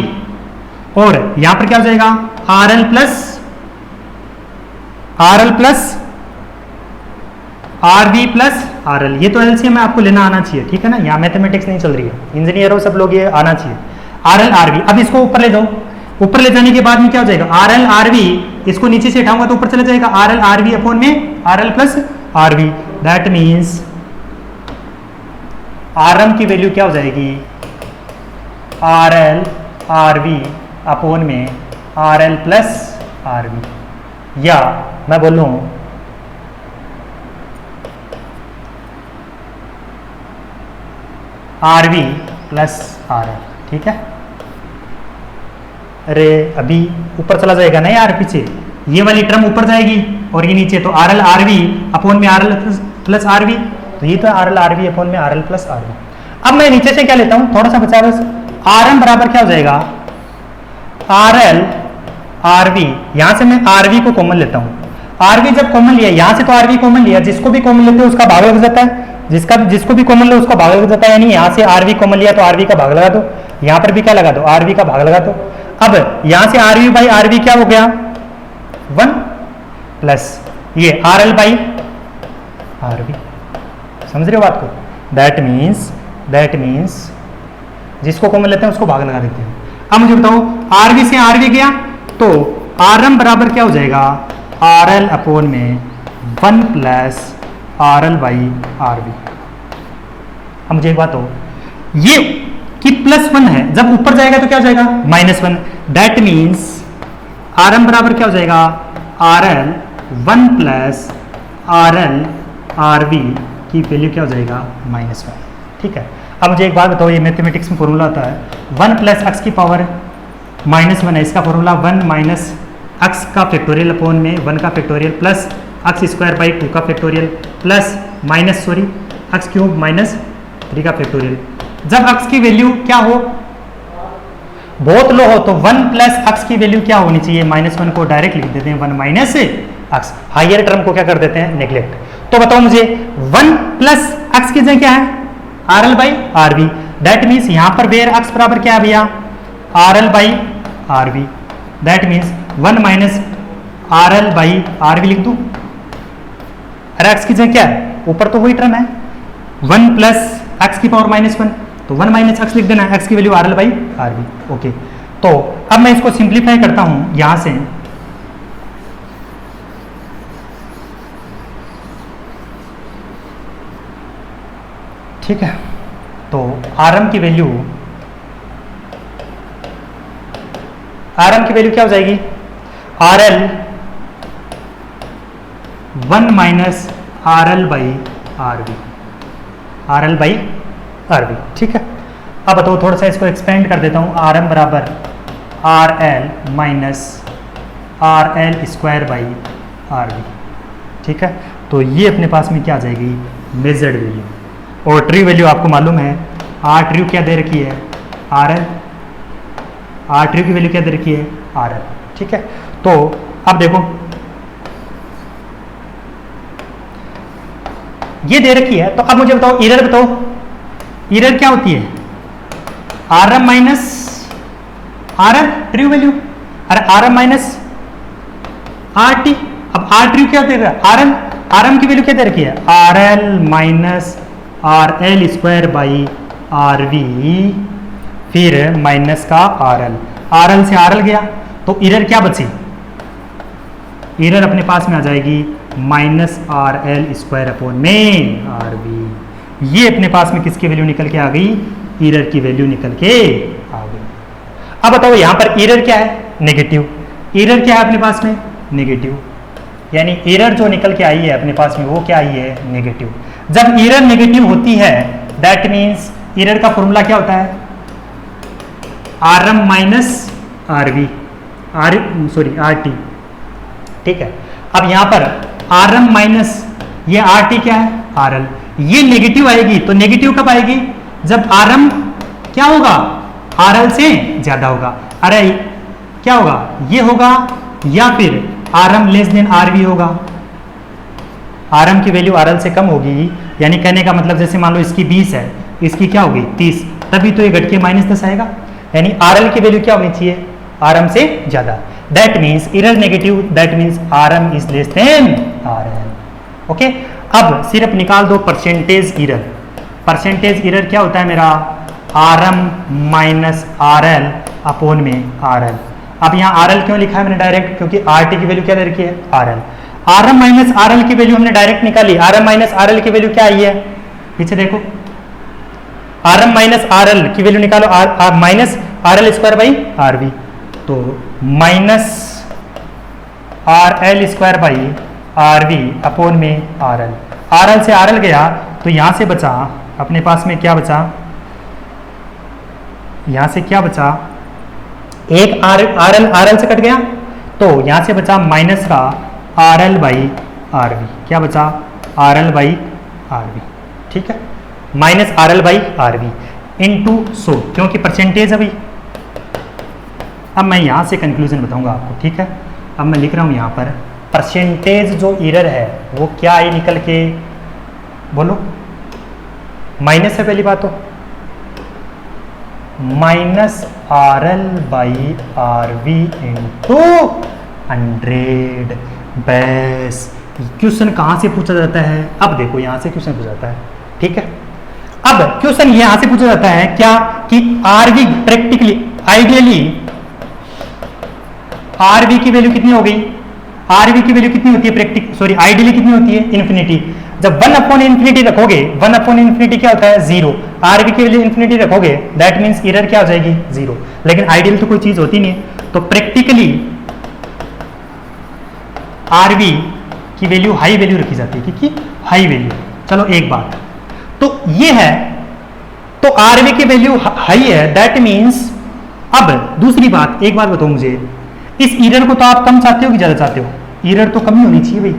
और यहां पर क्या हो जाएगा? RL plus RV plus RL। ये तो एलसीएम में आपको लेना आना चाहिए, ठीक है ना? यहाँ मैथमेटिक्स नहीं चल रही है, इंजीनियर हो सब लोग, ये आना चाहिए। RL RV, अब इसको ऊपर ले जाओ, ऊपर ले जाने के बाद में क्या हो जाएगा? RL RV, इसको नीचे से हटाऊंगा तो ऊपर चला जाएगा RL RV अपोन में RL plus RV। That means RM की वैल्यू क्या हो जाएगी? RL RV अपोन में RL प्लस RV, या मैं बोलूं RV प्लस RL, ठीक है? अरे अभी ऊपर चला जाएगा ना यार, पीछे ये वाली टर्म ऊपर जाएगी और ये नीचे, तो RL RV अपोन में RL प्लस RV, तो ये तो RL RV अपोन में RL प्लस RV। अब मैं नीचे से क्या लेता हूं, थोड़ा सा बचा बस, RM बराबर क्या हो जाएगा? RL RV, यहां से मैं RV को कॉमन लेता हूं। RV जब कॉमन लिया, यहां से तो RV कॉमन लिया, जिसको भी कॉमन लेते हैं उसका भाग लग जाता है, जिसको भी कॉमन ले उसका भाग लग जाता है, यानी यहां से RV कॉमन लिया तो RV का भाग लगा दो, यहां पर भी क्या लगा दो? RV का भाग लगा दो। अब यहां से RV बाई RV क्या हो गया? 1 प्लस ये RL बाई RV। समझ रहे हो बात को? दैट मीन्स जिसको कॉमन लेते हैं उसको भाग लगा देते हैं। अब मुझे बताओ आरवी से आरवी गया तो आरएम बराबर क्या हो जाएगा, आरएल अपॉन में 1 प्लस आरएल बाई आरवी। अब मुझे एक बात हो, ये कि +1 है, जब ऊपर जाएगा तो क्या हो जाएगा -1। दैट मीन्स आरएम बराबर क्या हो जाएगा, आरएल 1 प्लस आरएल आरवी की वैल्यू क्या हो जाएगा -1। ठीक है। अब मुझे एक बात बताओ, ये मैथमेटिक्स में फॉर्मूला आता है 1 प्लस एक्स की पावर -1 है, इसका फॉर्मूला 1 माइनस एक्स का फैक्टोरियल अपॉन में 1 का factorial plus x square by 2 का factorial plus minus x cube minus 3 का फैक्टोरियल। जब एक्स की वैल्यू क्या हो, बहुत लो हो, तो 1 प्लस एक्स की वैल्यू क्या होनी चाहिए, -1 को डायरेक्ट लिख देते हैं 1 माइनस एक्स, हायर टर्म को क्या कर देते हैं नेग्लेक्ट। तो बताओ मुझे 1 प्लस एक्स की जगह क्या है, RL by RV. That means यहां पर वेयर एक्स बराबर क्या है भैया, RL by RV. That means 1 minus RL by RV लिख दूं। अरे एक्स की जगह क्या है, ऊपर तो वही टर्म है 1 प्लस एक्स की पावर -1, तो 1 माइनस एक्स लिख देना, एक्स की value RL by RV. Okay, तो अब मैं इसको सिंप्लीफाई करता हूं यहां से। ठीक है, तो आरएम की वैल्यू क्या हो जाएगी, RL 1 minus RL by RV, RL by RV. ठीक है, अब बताओ थोड़ा सा इसको एक्सपेंड कर देता हूं, आरएम बराबर RL minus RL square by RV. ठीक है, तो ये अपने पास में क्या आ जाएगी, मेजर्ड वैल्यू। और ट्रू वैल्यू आपको मालूम है, आर ट्रू क्या दे रखी है, आरएल, आर ट्रू की वैल्यू क्या दे रखी है, आरएल। ठीक है, तो अब देखो ये दे रखी है, तो अब मुझे बताओ एरर बताओ, एरर क्या होती है, RM minus RL true value, अरे आरएम माइनस आर टी। अब आर ट्रू क्या दे रहा है, आरएल, आरएम की वैल्यू क्या दे रखी है, RL minus RL square by RV, फिर माइनस का आरएल, आरएल से आरएल गया तो एरर क्या बची, एरर अपने पास में आ जाएगी माइनस आरएल स्क्वायर अपॉन में आरवी। ये अपने पास में किसकी वैल्यू निकल के आ गई, एरर की वैल्यू निकल के आ गई। अब बताओ यहां पर एरर क्या है, नेगेटिव। एरर क्या है अपने पास में, नेगेटिव, यानी एरर जो निकल के आई है अपने पास में वो क्या आई है, नेगेटिव। जब एरर नेगेटिव होती है दैट मीन्स एरर का फॉर्मूला क्या होता है, RM minus RV, R T. ठीक है, अब यहां पर आरएम माइनस ये आर टी क्या है, आरएल, ये नेगेटिव आएगी। तो नेगेटिव कब आएगी, जब आरएम क्या होगा, आरएल से ज्यादा होगा। अरे क्या होगा, ये होगा, या फिर आरएम लेस देन आरवी होगा, आरएम की वैल्यू आरएल से कम होगी। यानी कहने का मतलब जैसे मान लो इसकी 20 है, इसकी क्या होगी 30, तभी तो ये घट के -10 आएगा। यानी आरएल की वैल्यू क्या होनी चाहिए, आरएम से ज्यादा। That means error negative, that means RM is less than RL. Okay, अब सिर्फ निकाल दो परसेंटेज एरर। परसेंटेज एरर क्या होता है मेरा, आरएम माइनस आरएल अपॉन में आरएल। अब यहाँ आरएल क्यों लिखा है मैंने डायरेक्ट, क्योंकि आरटी की वैल्यू क्या दे रखी है, आरएल। आरएम माइनस आरएल की वैल्यू हमने डायरेक्ट निकाली, आरएम माइनस आरएल की वैल्यू क्या आई है, पीछे देखो, आरएम माइनस आरएल की वैल्यू निकालो, minus RL square by RV, तो minus RL square by RV upon में आरएल। आरएल से आरएल गया तो यहां से बचा अपने पास में क्या बचा, यहां से क्या बचा, एक आरएल से कट गया तो यहां से बचा माइनस का आरएल बाई आरवी, क्या बचा, आरएल बाई आरवी। ठीक है, minus RL by RV into 100, क्योंकि परसेंटेज अभी। अब मैं यहां से कंक्लूजन बताऊंगा आपको। ठीक है, अब मैं लिख रहा हूं यहां पर परसेंटेज जो एरर है वो क्या आई निकल के, बोलो, माइनस है पहली बात तो, minus RL by RV into 100। बस क्वेश्चन कहां से पूछा जाता है, अब देखो यहां से क्वेश्चन पूछा जाता है। ठीक है, अब क्वेश्चन यहां से पूछा जाता है क्या कि आरवी प्रैक्टिकली आइडियली आरवी की वैल्यू कितनी हो गई, आरवी की वैल्यू कितनी होती है आइडियली कितनी होती है इन्फिनिटी। जब 1 अपॉन इन्फिनिटी रखोगे 1 अपॉन इन्फिनिटी क्या होता है 0, आरवी की वैल्यू इन्फिनिटी रखोगे दैट मींस एरर क्या हो जाएगी 0, लेकिन आइडियल तो कोई चीज होती नहीं है। तो प्रैक्टिकली आरवी की वैल्यू हाई वैल्यू रखी जाती है क्योंकि हाई वैल्यू। चलो एक बात तो ये है, तो आरवी की वैल्यू हाई है दैट मींस। अब दूसरी बात, एक बात बताओ मुझे, इस एरर को तो आप कम चाहते हो कि ज्यादा चाहते हो? एरर तो कम ही होनी चाहिए भाई,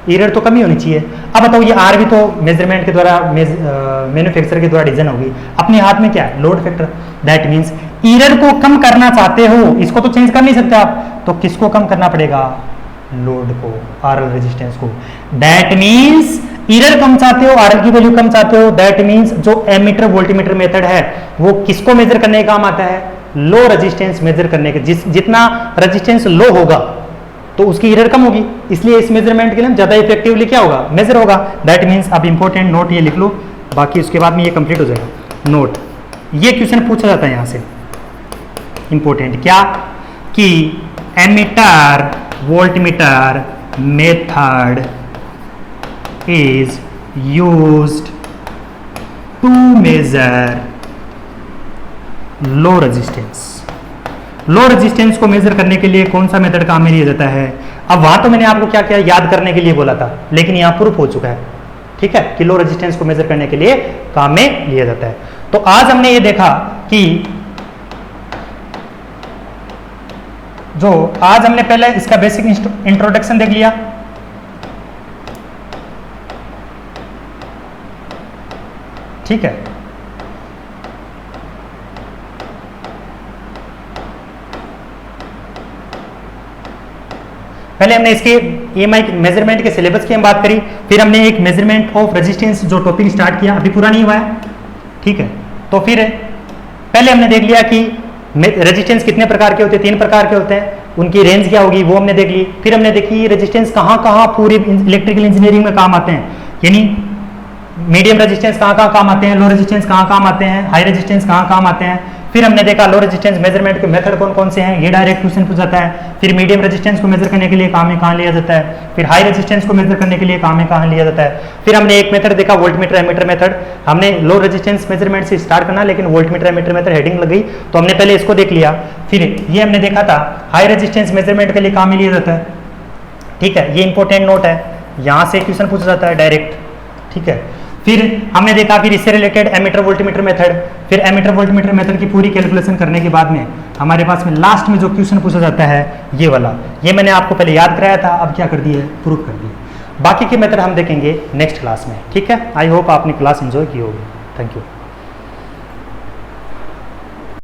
एरर तो कम ही होनी चाहिए। अब बताओ ये आरवी तो मेजरमेंट के द्वारा मैन्युफैक्चरर के द्वारा डिजाइन होगी, अपने हाथ में क्या है load factor, that means error को कम करना चाहते हो, इसको तो चेंज कर नहीं सकते आप, तो किसको कम करना पड़ेगा लोड को, आरएल रेजिस्टेंस को। दैट मींस एरर कम चाहते हो, आरएल की वैल्यू कम चाहते हो, दैट मींस जो एमीटर वोल्टीमीटर मेथड है वो किसको मेजर करने का काम आता है, लो रेजिस्टेंस मेजर करने के। जितना रेजिस्टेंस लो होगा तो उसकी एरर कम होगी, इसलिए इस मेजरमेंट के लिए ज्यादा इफेक्टिवली क्या होगा मेजर होगा। दैट मींस अब इंपॉर्टेंट नोट ये लिख लो, बाकी उसके बाद में ये कंप्लीट हो जाएगा। नोट ये क्वेश्चन पूछा जाता है यहां से इंपॉर्टेंट क्या कि ammeter voltmeter method is used to measure low resistance। Low resistance को मेजर करने के लिए कौन सा मेथड काम में लिया जाता है? अब वहां तो मैंने आपको क्या क्या याद करने के लिए बोला था, लेकिन यहां प्रूफ हो चुका है, ठीक है, कि लो रेजिस्टेंस को मेजर करने के लिए काम में लिया जाता है। तो आज हमने ये देखा कि जो आज हमने पहले इसका बेसिक इंट्रोडक्शन देख लिया, ठीक है। पहले हमने इसके EMI मेजरमेंट के सिलेबस की हम बात करी, फिर हमने एक मेजरमेंट ऑफ रेजिस्टेंस जो टॉपिक स्टार्ट किया, अभी पूरा नहीं हुआ है, ठीक है। तो फिर पहले हमने देख लिया कि रेजिस्टेंस कितने प्रकार के होते हैं, 3 प्रकार के होते हैं, उनकी रेंज क्या होगी वो हमने देख ली। फिर हमने देखी रेजिस्टेंस कहाँ कहाँ पूरी इलेक्ट्रिकल इंजीनियरिंग में काम आते हैं, यानी मीडियम रेजिस्टेंस कहाँ कहाँ काम आते हैं, लो रेजिस्टेंस कहाँ काम आते हैं, हाई रेजिस्टेंस कहाँ काम आते हैं। फिर हमने देखा लो रेजिस्टेंस मेजरमेंट के मेथड कौन कौन से हैं, ये डायरेक्ट क्वेश्चन पूछा जाता है। फिर मीडियम रेजिस्टेंस को मेजर करने के लिए काम में कहाँ लिया जाता है, फिर हाई रेजिस्टेंस को मेजर करने के लिए काम में कहाँ लिया जाता है। फिर हमने एक मेथड देखा वोल्टमीटर एमीटर मेथड, हमने लो रेजिस्टेंस मेजरमेंट से स्टार्ट करना, लेकिन वोल्टमीटर एमीटर मेथड हेडिंग लग गई तो हमने पहले इसको देख लिया। फिर ये हमने देखा था हाई रेजिस्टेंस मेजरमेंट के लिए काम में लिया जाता है, ठीक है, ये इंपॉर्टेंट नोट है, यहाँ से क्वेश्चन पूछा जाता है डायरेक्ट, ठीक है। फिर हमने देखा फिर इससे रिलेटेड एमीटर वोल्टमीटर मेथड, फिर एमीटर वोल्टमीटर मेथड की पूरी कैलकुलेशन करने के बाद में हमारे पास में लास्ट में जो क्वेश्चन पूछा जाता है ये वाला, ये मैंने आपको पहले याद कराया था, अब क्या कर दिया प्रूफ कर दिया। बाकी के मेथड हम देखेंगे नेक्स्ट क्लास में, ठीक है। आई होप आपने क्लास एंजॉय की होगी। Thank you.